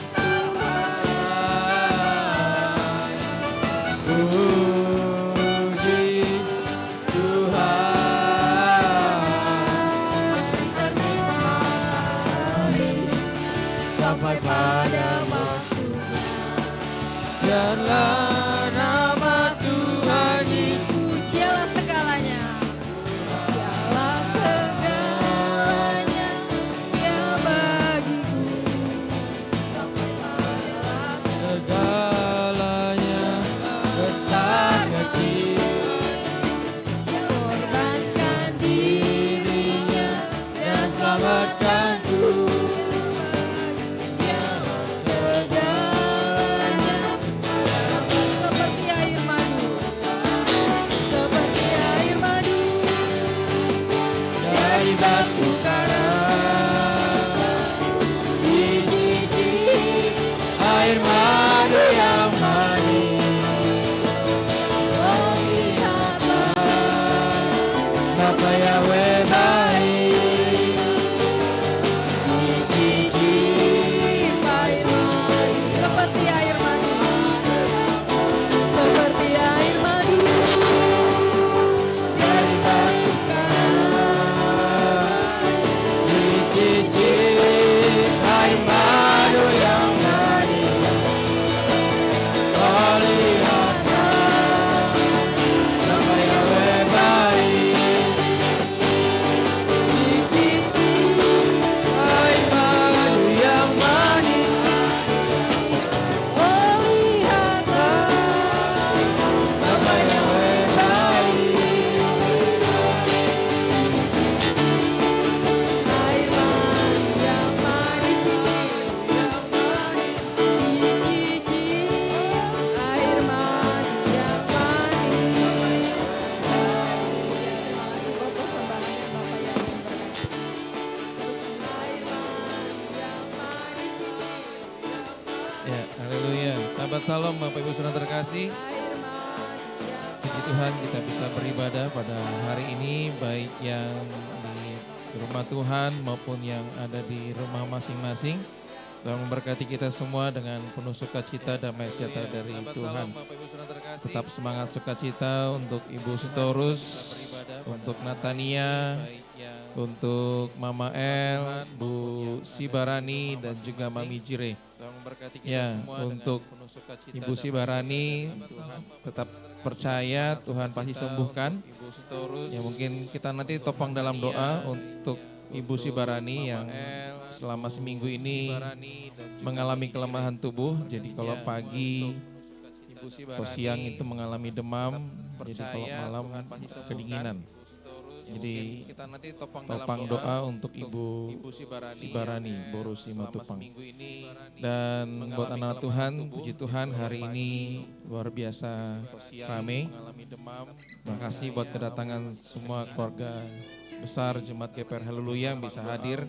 Speaker 5: Bapa Yahweh baik,
Speaker 3: Cicip air madu seperti air madu, seperti air madu dari batu karang.
Speaker 5: dicicip air madu yang manis. Oh lihatlah, Bapa Yahweh baik, dicicip air madu yang manis.
Speaker 3: Oh lihatlah,
Speaker 5: Bapa Yahweh baik,
Speaker 3: air madu yang manis, cicip air madu yang manis. Terima kasih buat persembahannya Bapak yang memberkati. Terus air madu yang manis, cicip
Speaker 6: Ya, haleluya. Sahabat Salom, Bapak Ibu Saudara terkasih,
Speaker 3: air madu yang
Speaker 6: puji Tuhan kita bisa beribadah pada hari ini, baik yang di rumah Tuhan maupun yang ada di rumah masing-masing. Tuhan memberkati kita semua dengan penuh sukacita, damai sejahtera dari Tuhan. Tetap semangat sukacita untuk Ibu Sitorus, untuk Natania, untuk Mama El, Bu Sibarani, dan juga Mami Jire. Ya, untuk Ibu Sibarani tetap percaya Tuhan pasti sembuhkan. Ya, mungkin kita nanti topang dalam doa untuk Ibu Sibarani yang selama seminggu ini mengalami kelemahan tubuh. Jadi kalau pagi atau siang itu mengalami demam, jadi kalau malam kedinginan. Jadi kita nanti topang doa untuk Ibu Sibarani, Boru Simatupang. Dan buat anak Tuhan, puji Tuhan hari ini luar biasa rame. Terima kasih buat kedatangan semua keluarga besar Jemaat GPR Haleluya yang bisa hadir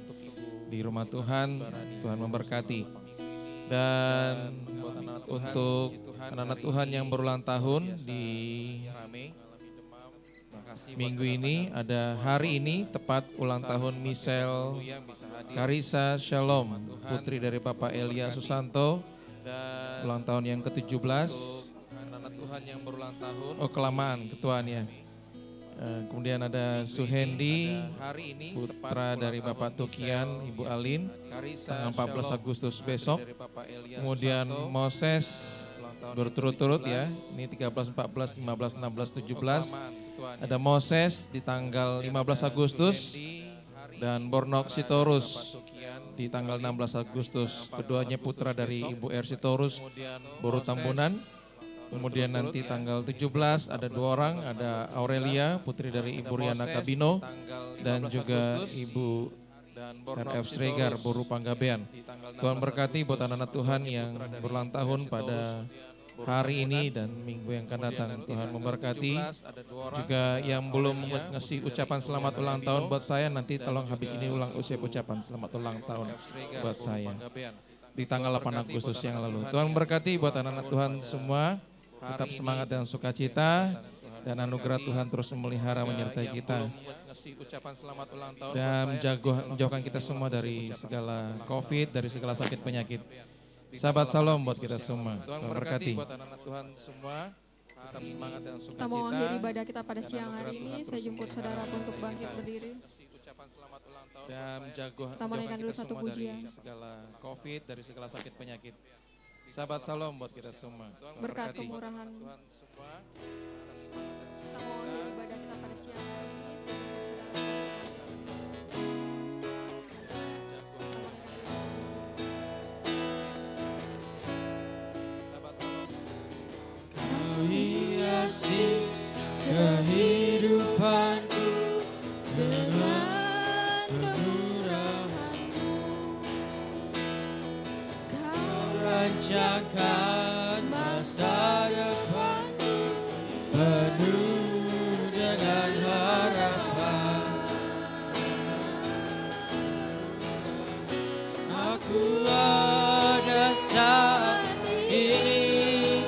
Speaker 6: di rumah Tuhan. Tuhan memberkati. Dan untuk anak-anak Tuhan yang berulang tahun di minggu ini, ada hari ini tepat ulang tahun Michelle Karisa Shalom, putri dari Bapak Elia Susanto, ulang tahun yang ke-17. Anak Tuhan yang berulang tahun, oh kelamaan ketuaan ya. Kemudian ada Suhendi, putra dari Bapak Tukian, Ibu Alin, tanggal 14 Agustus besok. Kemudian Moses berturut-turut ya, ini 13, 14, 15, 16, 17. Ada Moses di tanggal 15 Agustus dan Bornok Sitorus di tanggal 16 Agustus. Keduanya putra dari Ibu R. Sitorus, Boru Tambunan. Kemudian nanti tanggal 17 ada 2 orang, ada Aurelia, putri dari Ibu Riana Kabino, dan juga Ibu RF Sregar, Boru Panggabean. Tuhan berkati buat anak-anak Tuhan yang berulang tahun pada hari ini dan minggu yang akan datang. Tuhan memberkati. Juga yang belum ngasih ucapan selamat ulang tahun buat saya, nanti tolong habis ini ucapan selamat ulang tahun buat saya di tanggal 8 Agustus yang lalu. Tuhan memberkati buat anak-anak Tuhan semua. Tetap semangat dan sukacita, dan anugerah Tuhan terus memelihara menyertai kita. Dan menjauhkan kita semua dari segala COVID, dari segala sakit penyakit. Sahabat Salom buat kita semua. Tuhan berkati.
Speaker 3: Kita mau akhiri ibadah kita pada siang hari ini. Saya jemput saudara untuk bangkit berdiri.
Speaker 6: Dan
Speaker 3: Kita menaikkan dulu satu pujian.
Speaker 6: dari segala COVID, dari segala sakit penyakit. Sahabat Salom buat kita semua. Tuhan
Speaker 3: Berkat
Speaker 6: memberkati.
Speaker 3: kemurahan. Kita mau akhiri ibadah kita pada siang hari ini. Saya jemput saudara untuk bangkit berdiri.
Speaker 5: Kau hiasi kehidupanku dengan kemurahan-Mu. Kau rancangkan masa depanku penuh dengan harapan. Aku ada saat ini,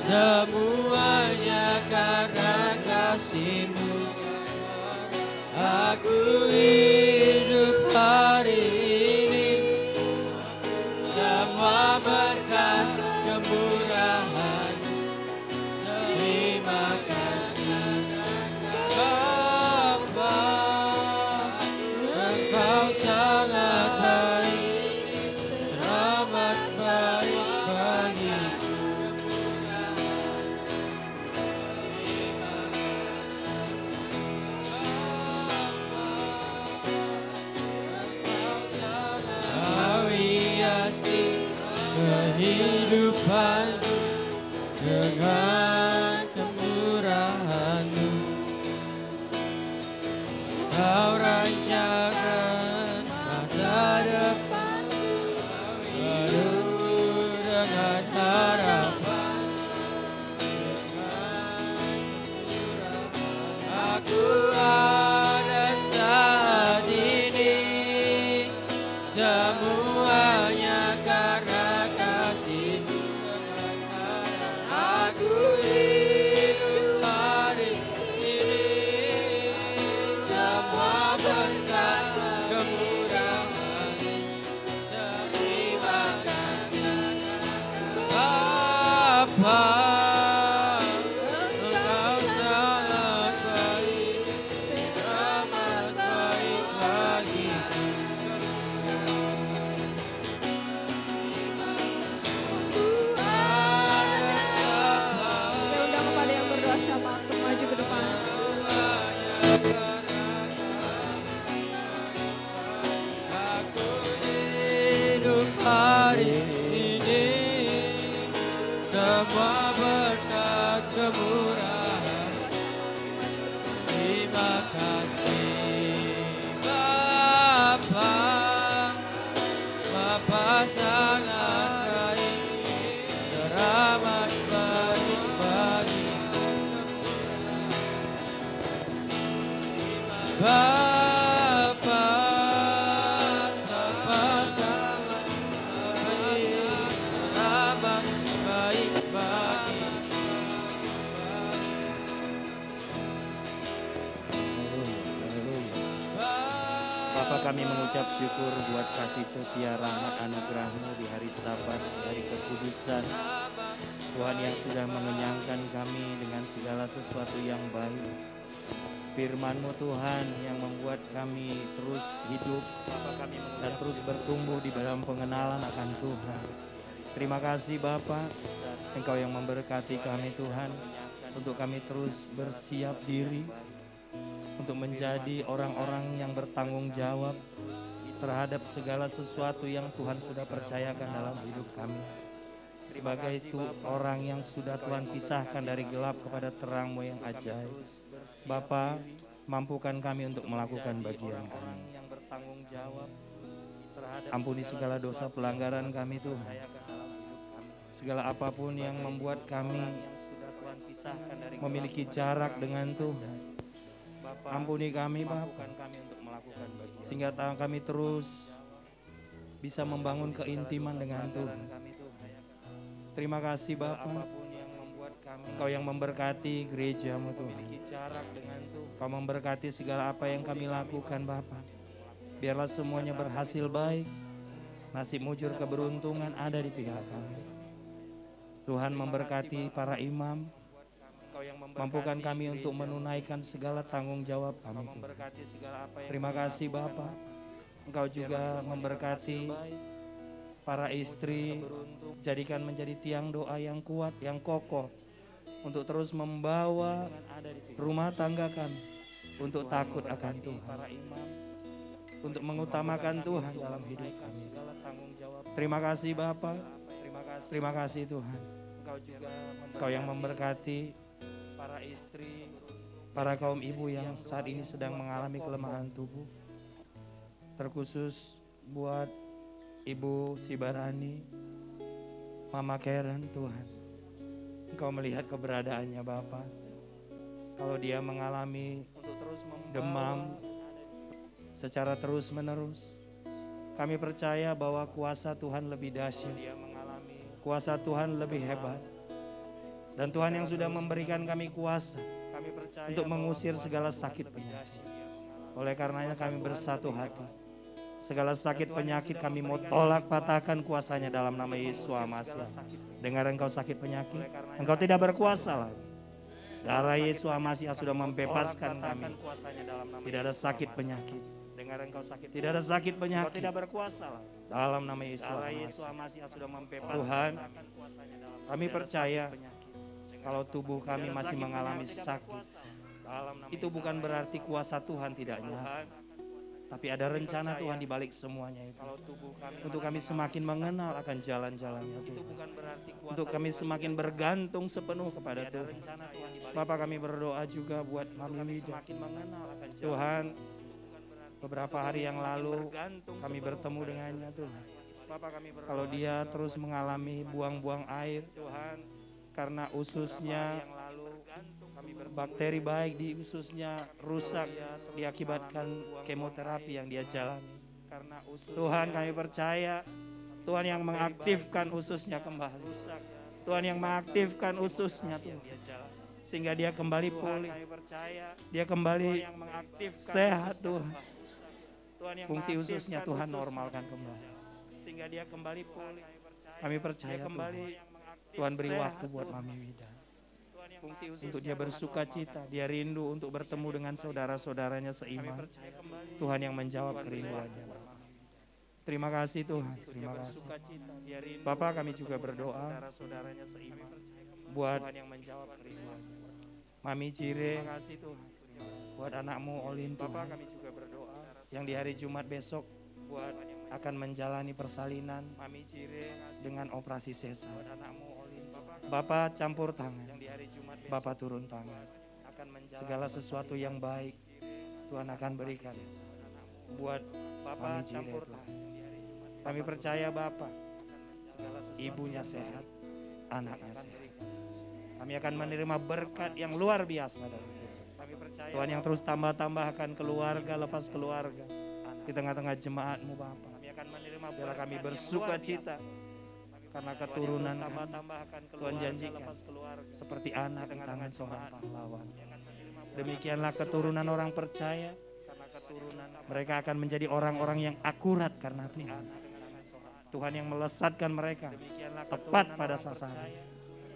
Speaker 5: semuanya karena kasih-Mu. Aku hidup hari ini, semua berkat kemurahan. Terima kasih Bapa, Engkau sangat baik, teramat baik bagiku. Kau hiasi kehidupan dengan kemurahan-Mu. Kau rancangan masa depanku penuh dengan harapan. Aku ada saat ini, semuanya karena kasih-Mu. Aku hidup hari ini, semua berkat kemurahan. Terima kasih Bapa, Engkau sangat baik, teramat baik bagiku.
Speaker 3: Saya undang kepada yang berdoa siapa untuk maju ke depan.
Speaker 5: Aku hidup hari ini, semua berkat kemurahan. Terima kasih Bapa, Bapa sangat baik, teramat baik bagiku. Bapa, Bapa sangat baik, teramat baik bagiku.
Speaker 7: Bapa, kami mengucap syukur buat kasih setia rahmat anugerah-Mu di hari Sabat, di hari kekudusan. Tuhan yang sudah mengenyangkan kami dengan segala sesuatu yang baik. Firman-Mu Tuhan yang membuat kami terus hidup dan terus bertumbuh di dalam pengenalan akan Tuhan. Terima kasih Bapa, Engkau yang memberkati kami Tuhan, untuk kami terus bersiap diri untuk menjadi orang-orang yang bertanggung jawab terhadap segala sesuatu yang Tuhan sudah percayakan dalam hidup kami. Sebagai itu orang yang sudah Tuhan pisahkan dari gelap kepada terang-Mu yang ajaib. Bapa, mampukan kami untuk melakukan bagian kami. Ampuni segala dosa pelanggaran kami Tuhan. Segala apapun yang membuat kami memiliki jarak dengan Tuhan. Ampuni kami Bapa, sehingga kami terus bisa membangun keintiman dengan Tuhan. Terima kasih Bapa, Engkau yang memberkati gereja-Mu Tuhan. Engkau memberkati segala apa yang kami lakukan Bapa. Biarlah semuanya berhasil baik, nasib mujur keberuntungan ada di pihak kami. Tuhan memberkati para imam, mampukan kami untuk menunaikan segala tanggung jawab kami Tuhan. Terima kasih Bapa, Engkau juga memberkati para istri, jadikan menjadi tiang doa yang kuat, yang kokoh, untuk terus membawa rumah tangga kami untuk takut akan Tuhan, untuk mengutamakan Tuhan dalam hidup kami. Terima kasih Bapa, terima kasih Tuhan. Engkau yang memberkati para istri, para kaum ibu yang saat ini sedang mengalami kelemahan tubuh, terkhusus buat Ibu Sibarani, Mama Karen Tuhan. Engkau melihat keberadaannya Bapa. Kalau dia mengalami demam secara terus menerus, kami percaya bahwa kuasa Tuhan lebih dahsyat, kuasa Tuhan lebih hebat. Dan Tuhan yang sudah memberikan kami kuasa untuk mengusir segala sakit penyakit. Oleh karenanya kami bersatu hati. Segala sakit penyakit kami mau tolak patahkan kuasanya dalam nama Yesus Masih. Dengar engkau sakit penyakit, engkau tidak berkuasa lagi. Darah Yesus Masih sudah membebaskan kami. Tidak ada sakit penyakit. Dengar engkau sakit, tidak ada sakit penyakit. Engkau tidak berkuasa lagi. Dalam nama Yesus Masih sudah membebaskan Tuhan. Kami percaya kalau tubuh kami masih mengalami sakit, itu bukan berarti kuasa Tuhan tidak nyata. Tapi ada rencana Tuhan di balik semuanya itu. Untuk kami semakin mengenal akan jalan-jalannya Tuhan. Untuk kami semakin bergantung sepenuh kepada Tuhan. Bapak kami berdoa juga buat Mami Wida. Tuhan, beberapa hari yang lalu kami bertemu dengannya Tuhan. Kalau dia terus mengalami buang-buang air karena ususnya, bakteri baik di ususnya rusak diakibatkan kemoterapi yang dia jalani. Tuhan, kami percaya Tuhan yang mengaktifkan ususnya kembali. Tuhan yang mengaktifkan ususnya Tuhan, sehingga dia kembali pulih. Dia kembali sehat Tuhan. Fungsi ususnya Tuhan normalkan kembali, sehingga dia kembali pulih. Kami percaya Tuhan, Tuhan beri waktu buat Mami Wida untuk dia bersuka cita, dia rindu untuk bertemu dengan saudara-saudaranya seiman. Tuhan yang menjawab kerinduannya. Terima kasih Tuhan, terima kasih. Bapak, kami juga berdoa buat Mami Cire, buat anakmu Olin Tuhan, yang di hari Jumat besok akan menjalani persalinan dengan operasi sesar. Bapak campur tangan, Bapak turun tangan. Segala sesuatu yang baik Tuhan akan berikan buat Mami Cire Tuhan. Kami percaya Bapak, ibunya sehat, anaknya sehat. Kami akan menerima berkat yang luar biasa dari Tuhan. Tuhan yang terus tambah-tambahkan keluarga lepas keluarga di tengah-tengah jemaat-Mu Bapak. Biarlah kami bersuka cita karena keturunan Tuhan janjikan seperti anak di tangan seorang pahlawan. Demikianlah keturunan orang percaya. Mereka akan menjadi orang-orang yang akurat karena Tuhan. Tuhan yang melesatkan mereka tepat pada sasaran.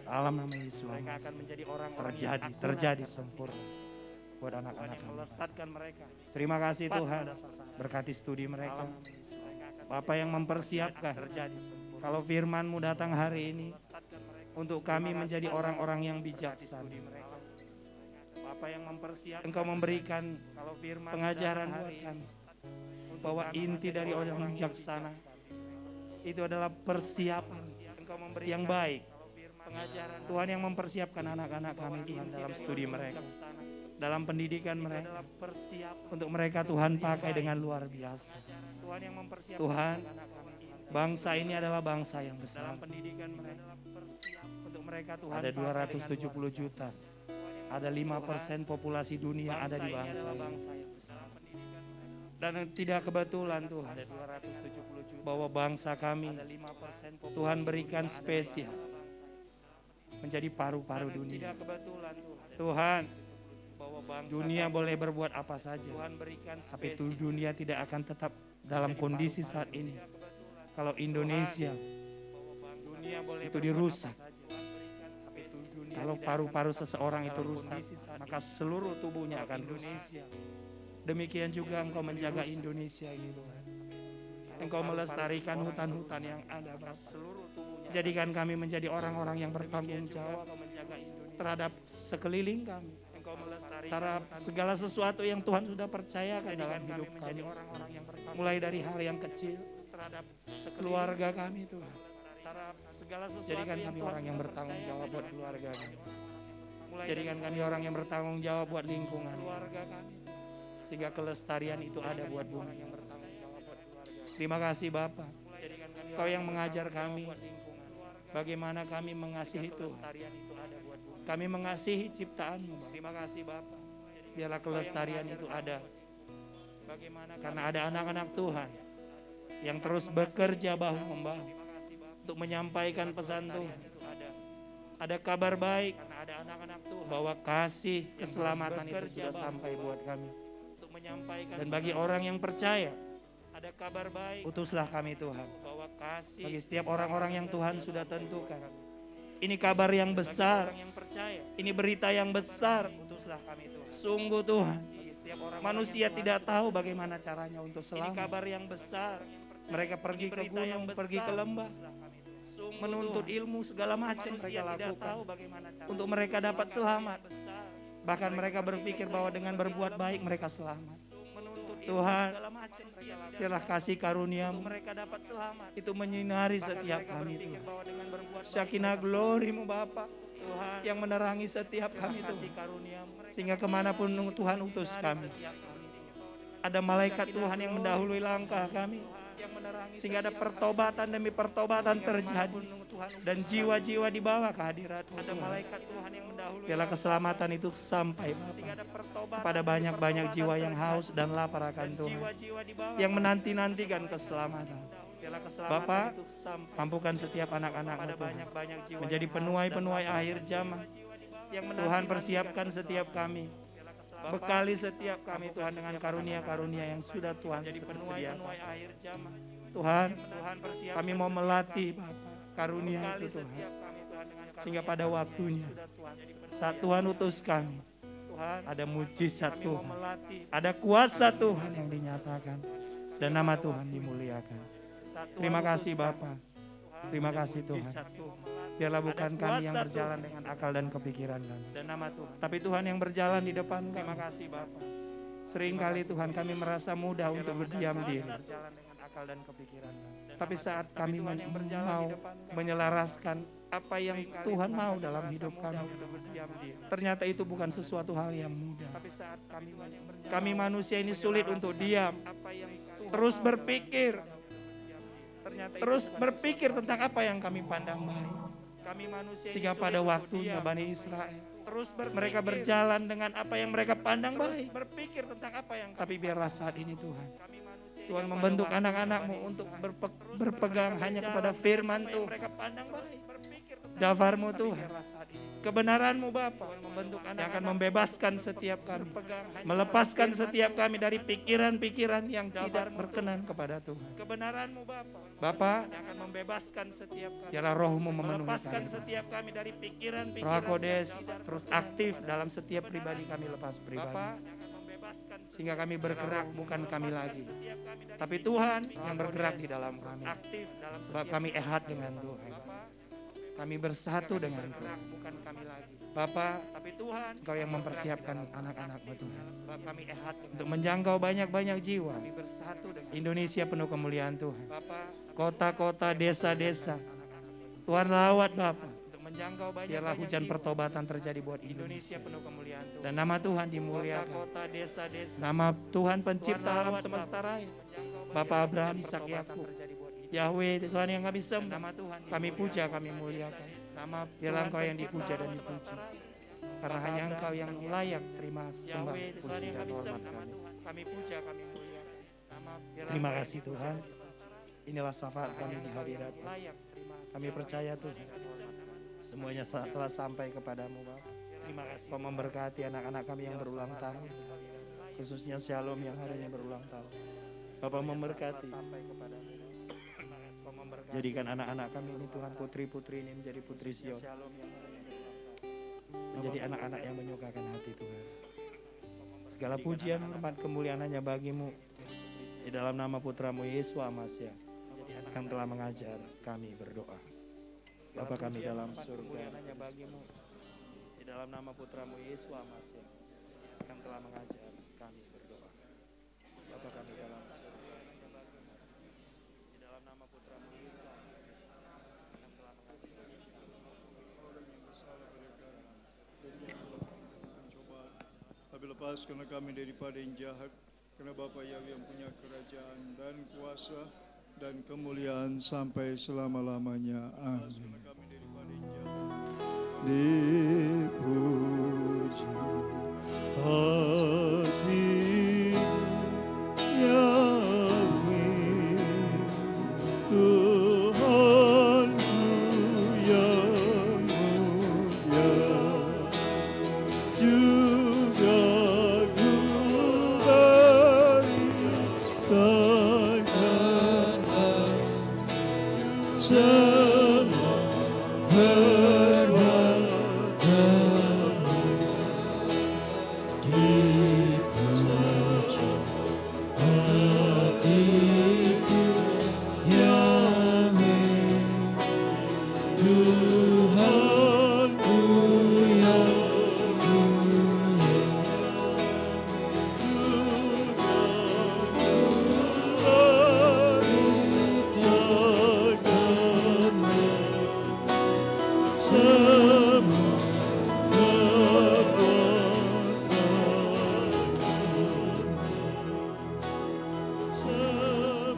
Speaker 7: Dalam nama Yesus terjadi sempurna buat anak-anak kami. Terima kasih Tuhan, berkati studi mereka. Bapak yang mempersiapkan kalau firman-Mu datang hari ini untuk kami menjadi orang-orang yang bijaksana. Bapak yang mempersiapkan, Engkau memberikan pengajaran buat kami bahwa inti dari orang bijaksana itu adalah persiapan yang baik. Tuhan yang mempersiapkan anak-anak kami Tuhan dalam studi mereka, dalam pendidikan mereka, untuk mereka Tuhan pakai dengan luar biasa. Tuhan, bangsa ini adalah bangsa yang besar. Ada 270 juta. Ada 5% populasi dunia ada di bangsa ini. Dan tidak kebetulan Tuhan bahwa bangsa kami Tuhan berikan spesial menjadi paru-paru dunia. Tuhan, dunia boleh berbuat apa saja, tapi dunia tidak akan tetap dalam kondisi saat ini kalau Indonesia itu dirusak. Kalau paru-paru seseorang itu rusak, maka seluruh tubuhnya akan rusak. Demikian juga Engkau menjaga Indonesia ini Tuhan. Engkau melestarikan hutan-hutan yang ada Bapak. Jadikan kami menjadi orang-orang yang bertanggung jawab terhadap sekeliling kami, terhadap segala sesuatu yang Tuhan sudah percayakan dalam hidup kami. Mulai dari hal yang kecil, keluarga kami Tuhan. Jadikan kami orang yang bertanggung jawab buat keluarga kami. Jadikan kami orang yang bertanggung jawab buat lingkungan, sehingga kelestarian itu ada buat bumi. Terima kasih Bapak, Kau yang mengajar kami bagaimana kami mengasihi Tuhan. Kami mengasihi ciptaan-Mu. Terima kasih Bapak, biarlah kelestarian itu ada. Karena ada anak-anak Tuhan yang terus bekerja bahu-membahu untuk menyampaikan pesan Tuhan. Ada kabar baik bahwa kasih keselamatan itu sudah sampai buat kami. Dan bagi orang yang percaya, ada kabar baik, utuslah kami Tuhan. Bagi setiap orang-orang yang Tuhan sudah tentukan. Ini kabar yang besar, ini berita yang besar, utuslah kami Tuhan. Sungguh Tuhan, manusia tidak tahu bagaimana caranya untuk selamat. Ini kabar yang besar, mereka pergi ke gunung, pergi ke lembah, menuntut ilmu segala macam mereka lakukan untuk mereka dapat selamat. Bahkan mereka berpikir bahwa dengan berbuat baik mereka selamat. Tuhan, biarlah kasih karunia-Mu itu menyinari setiap kami Tuhan. Syakinah glory-Mu Bapa yang menerangi setiap kami Tuhan. Sehingga kemanapun Tuhan utus kami, ada malaikat Tuhan yang mendahului langkah kami. Sehingga ada pertobatan demi pertobatan terjadi. Dan jiwa-jiwa dibawa ke hadirat ada malaikat Tuhan yang mendahului. Biarlah keselamatan itu sampai Bapa pada banyak-banyak jiwa yang haus dan lapar akan Tuhan, yang menanti-nantikan keselamatan. Bapa, mampukan setiap anak-anak menjadi penuai-penuai akhir zaman. Tuhan, persiapkan setiap kami, bekali setiap kami Tuhan dengan karunia-karunia yang sudah Tuhan sediakan. Tuhan, kami mau melatih karunia itu Tuhan, sehingga pada waktunya saat Tuhan utus kami, ada mujizat Tuhan, ada kuasa Tuhan yang dinyatakan, dan nama Tuhan dimuliakan. Terima kasih Bapa, terima kasih Tuhan. Biarlah bukan kami yang berjalan dengan akal dan kepikiran kami, tapi Tuhan yang berjalan di depan kami. Terima kasih Bapa. Seringkali Tuhan kami merasa mudah untuk berdiam diri, tapi saat kami mau menyelaraskan apa yang Tuhan mau dalam hidup kami, ternyata itu bukan sesuatu hal yang mudah. Kami manusia ini sulit untuk diam, terus berpikir tentang apa yang kami pandang baik. Sehingga pada waktunya Bani Israel, mereka berjalan dengan apa yang mereka pandang baik. Tapi biarlah saat ini Tuhan membentuk anak-anak-Mu untuk berpegang hanya kepada firman Tuhan. Dafar-Mu Tuhan, kebenaran-Mu Bapa, yang akan membebaskan setiap kami, melepaskan setiap kami dari pikiran-pikiran yang tidak berkenan kepada Tuhan. Kebenaran-Mu Bapa, yang akan membebaskan setiap kami. Biarlah Roh-Mu memenuhi kami dari pikiran-pikiran. Roh Kodes terus aktif dalam setiap pribadi kami lepas pribadi. Sehingga kami bergerak bukan kami lagi, tapi Tuhan yang bergerak di dalam kami. Sebab kami ehad dengan Tuhan, kami bersatu dengan Tuhan. Bapa, tapi Tuhan, Engkau yang mempersiapkan anak-anak-Mu Tuhan, sebab kami ehad untuk menjangkau banyak-banyak jiwa. Indonesia penuh kemuliaan Tuhan, kota-kota, desa-desa Tuhan rawat Bapa. Biarlah hujan pertobatan terjadi buat Indonesia. Dan nama Tuhan dimuliakan. Nama Tuhan pencipta alam semesta raya, Bapa Abraham, Ishak, Yakub, Yahweh Tuhan yang kami sembah, kami puja, kami muliakan. Biarlah Engkau yang dipuja dan dipuji, karena hanya Engkau yang layak terima sembah, puji dan hormat kami. Terima kasih Tuhan. Inilah syafaat kami di hadirat. Kami percaya Tuhan, semuanya telah sampai kepadamu Bapak. Terima kasih Kau memberkati anak-anak kami yang berulang tahun, khususnya Shalom yang hari ini berulang tahun. Bapak memberkati, jadikan anak-anak kami ini Tuhan, putri-putri ini menjadi putri Sion, menjadi anak-anak yang menyukakan hati Tuhan. Segala pujian, hormat, kemuliaan hanya bagi-Mu, di dalam nama Putra-Mu Yesus Amasya yang telah mengajar kami berdoa. Bapa kami dalam surga, di dalam nama Putra-Mu Yesus Amasya yang telah mengajar kami berdoa. Bapa kami dalam surga, di dalam nama Putra-Mu Yesus Amasya yang telah mengajar
Speaker 8: cobaan. Tapi lepaskanlah kami daripada yang jahat, karena Bapa Yahweh yang punya kerajaan dan kuasa dan kemuliaan sampai selama-lamanya. Amin. Dipuji hati Yahweh, Tuhanku yang mulia, juga ku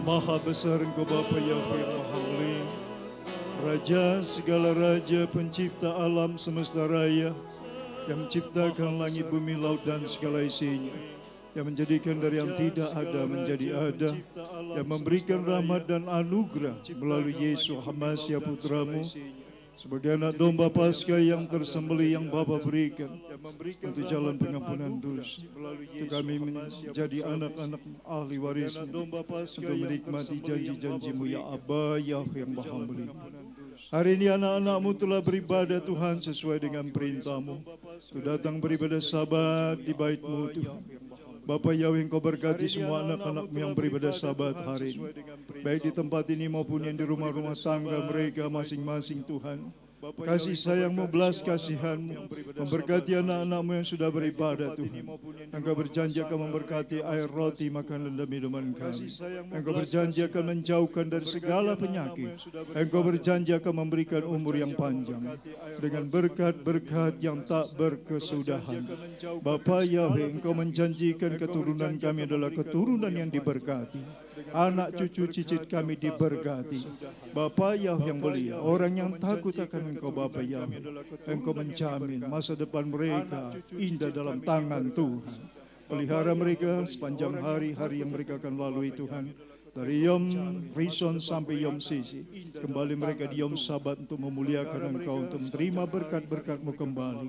Speaker 8: Maha besar Engkau Bapa Yahweh yang Maha Mulia, Raja segala raja, pencipta alam semesta raya, yang menciptakan langit, bumi, laut dan segala isinya, yang menjadikan dari yang tidak ada menjadi ada, yang memberikan rahmat dan anugerah melalui Yesus Hamasia Putramu, sebagai anak domba Paskah yang tersembelih yang Bapa berikan untuk jalan pengampunan dosa, untuk kami menjadi anak-anak ahli warismu, untuk menikmati janji-janjimu ya Aba Yahweh yang Maha Mulia. Hari ini anak-anakmu telah beribadah Tuhan sesuai dengan perintahmu, untuk datang beribadah Sabat di bait-Mu Tuhan. Bapa Yahweh, Engkau berkati semua anak-anakmu yang beribadah Sabat hari ini, baik di tempat ini maupun yang di rumah-rumah tangga mereka masing-masing Tuhan. Kasih sayang-Mu, belas kasihan-Mu memberkati anak-anak-Mu yang sudah beribadah Tuhan. Engkau berjanji akan memberkati air, roti, makanan dan minuman kami. Engkau berjanji akan menjauhkan dari segala penyakit. Engkau berjanji akan memberikan umur yang panjang dengan berkat-berkat yang tak berkesudahan. Bapa Yahweh, Engkau menjanjikan keturunan kami adalah keturunan yang diberkati. Anak cucu cicit kami diberkati. Bapa Yahweh yang mulia, orang yang takut akan Engkau Bapa Yahweh, Engkau menjamin masa depan mereka indah dalam tangan Tuhan. Pelihara mereka sepanjang hari-hari yang mereka akan lalui Tuhan. Dari Yom Rishon sampai Yom Sisi, kembali mereka di Yom Sabat untuk memuliakan Engkau, untuk menerima berkat-berkat-Mu kembali.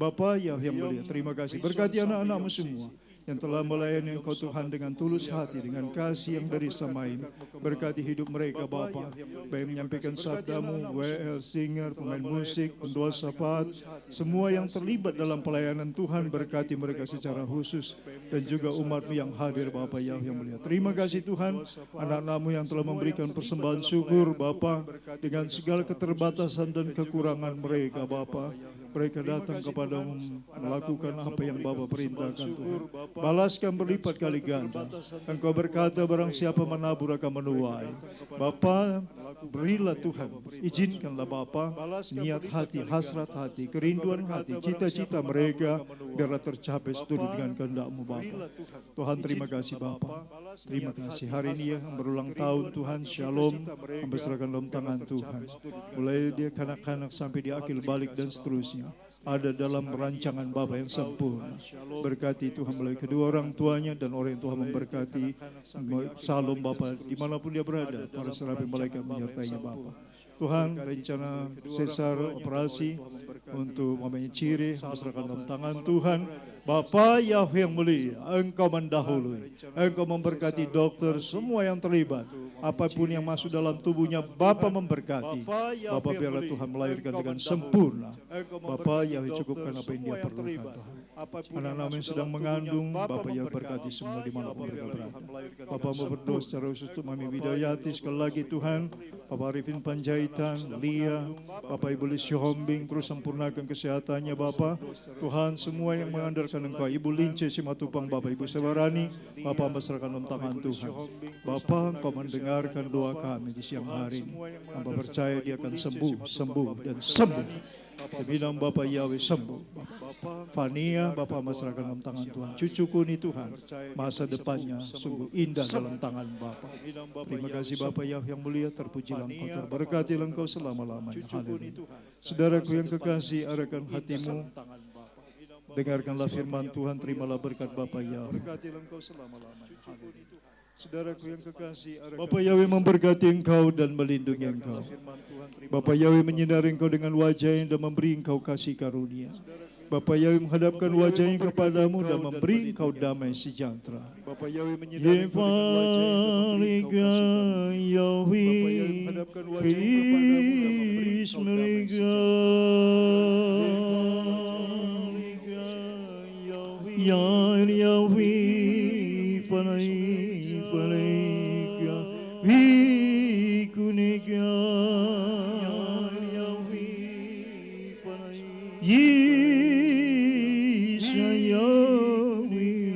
Speaker 8: Bapa Yahweh yang mulia, terima kasih. Berkati anak-anak-Mu semua yang telah melayani Engkau Tuhan dengan tulus hati, dengan kasih yang dari Samaim. Berkati hidup mereka Bapa, baik menyampaikan sabda-Mu, WL, singer, pemain musik, pendoa syafaat, semua yang terlibat dalam pelayanan Tuhan, berkati mereka secara khusus, dan juga umat-Mu yang hadir Bapa Yahweh yang mulia. Terima kasih Tuhan, anak-anak-Mu yang telah memberikan persembahan syukur Bapa, dengan segala keterbatasan dan kekurangan mereka Bapa. Mereka datang kepada-Mu melakukan apa yang Bapa perintahkan Tuhan. Balaskan berlipat kali ganda. Engkau berkata barang siapa menabur akan menuai. Bapa, berilah Tuhan, izinkanlah Bapa niat hati, hasrat hati, kerinduan hati, cita-cita mereka biarlah tercapai seturut dengan kehendak-Mu Bapa. Tuhan terima kasih Bapa. Terima kasih hari ini yang berulang tahun Tuhan, Shalom, memberserahkan dalam tangan Tuhan. Mulai dia kanak-kanak sampai di akil balik dan seterusnya, ada dalam rancangan Bapa yang sempurna. Berkati Tuhan melalui kedua orang tuanya dan orang yang Tuhan memberkati. Salam Bapa dimanapun dia berada, para serapi malaikat menyertainya Bapa. Tuhan, rencana sesar operasi untuk mamanya Ciri, berserahkan dalam tangan Tuhan. Bapa Yahweh yang mulia, Engkau mendahului, Engkau memberkati dokter, semua yang terlibat, apapun yang masuk dalam tubuhnya, Bapa memberkati. Bapa biarlah Tuhan melahirkan dengan sempurna. Bapa Yahweh cukupkan apa yang dia perlukan Tuhan. Anak-anak yang sedang mengandung, Bapa Yahweh berkati semua di mana mereka berada. Bapa mau berdoa secara khusus untuk Mami Widayati sekali lagi Tuhan, Bapak Arifin Panjaitan, Lia, Bapak Ibu Lisio Hombing, terus sempurnakan kesehatannya Bapa. Tuhan, semua yang mengandalkan Engkau, Ibu Lince Simatupang, Bapak Ibu Sewarani, Bapak memberserahkan dalam tangan Tuhan. Bapak, Engkau mendengarkan doa kami di siang hari ini. Hamba percaya dia akan sembuh, sembuh, dan sembuh. Demi nama Bapak Yahweh sembuh. Fania, Bapak memberserahkan dalam tangan Tuhan. Cucuku ini Tuhan, masa depannya sungguh indah dalam tangan Bapak. Terima kasih Bapak Yahweh yang mulia, terpujilah Engkau, terberkatilah Engkau selama-lamanya. Haleluya. Saudaraku yang kekasih, arahkan hatimu, dengarkanlah firman Tuhan, terimalah berkat Bapa Yahweh. Saudaraku yang kekasih, Bapa Yahweh memberkati engkau dan melindungi engkau. Bapa Yahweh menyinari engkau dengan wajahnya dan memberi engkau kasih karunia. Bapa Yahweh menghadapkan wajahnya kepadamu dan memberi engkau damai sejahtera. Bapa Yahweh menyinari engkau dengan wajahnya dan memberi engkau kasih karunia. Bapa Yahweh menghadapkan wajahnya kepadamu dan memberi engkau damai sejahtera. Ya Yahweh, falai falaika, vikunika. Ya Yahweh, falai. Yisa Yahweh,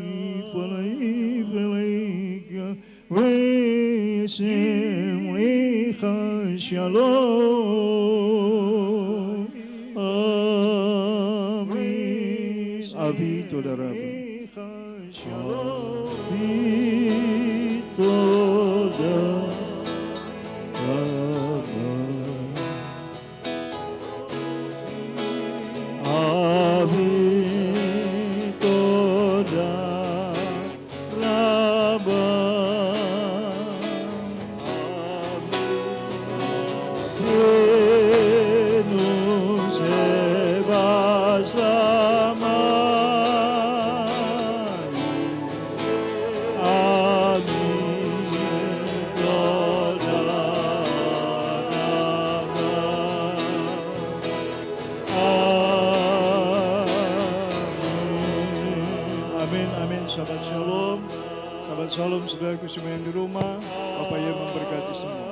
Speaker 8: falai falaika, vesem lecha shalom. Amin. Abi Todarabah. Shalom. Todarabah. Amin. Shabbat shalom. Shabbat shalom saudaraku semua yang di rumah. Bapak yang memberkati semua.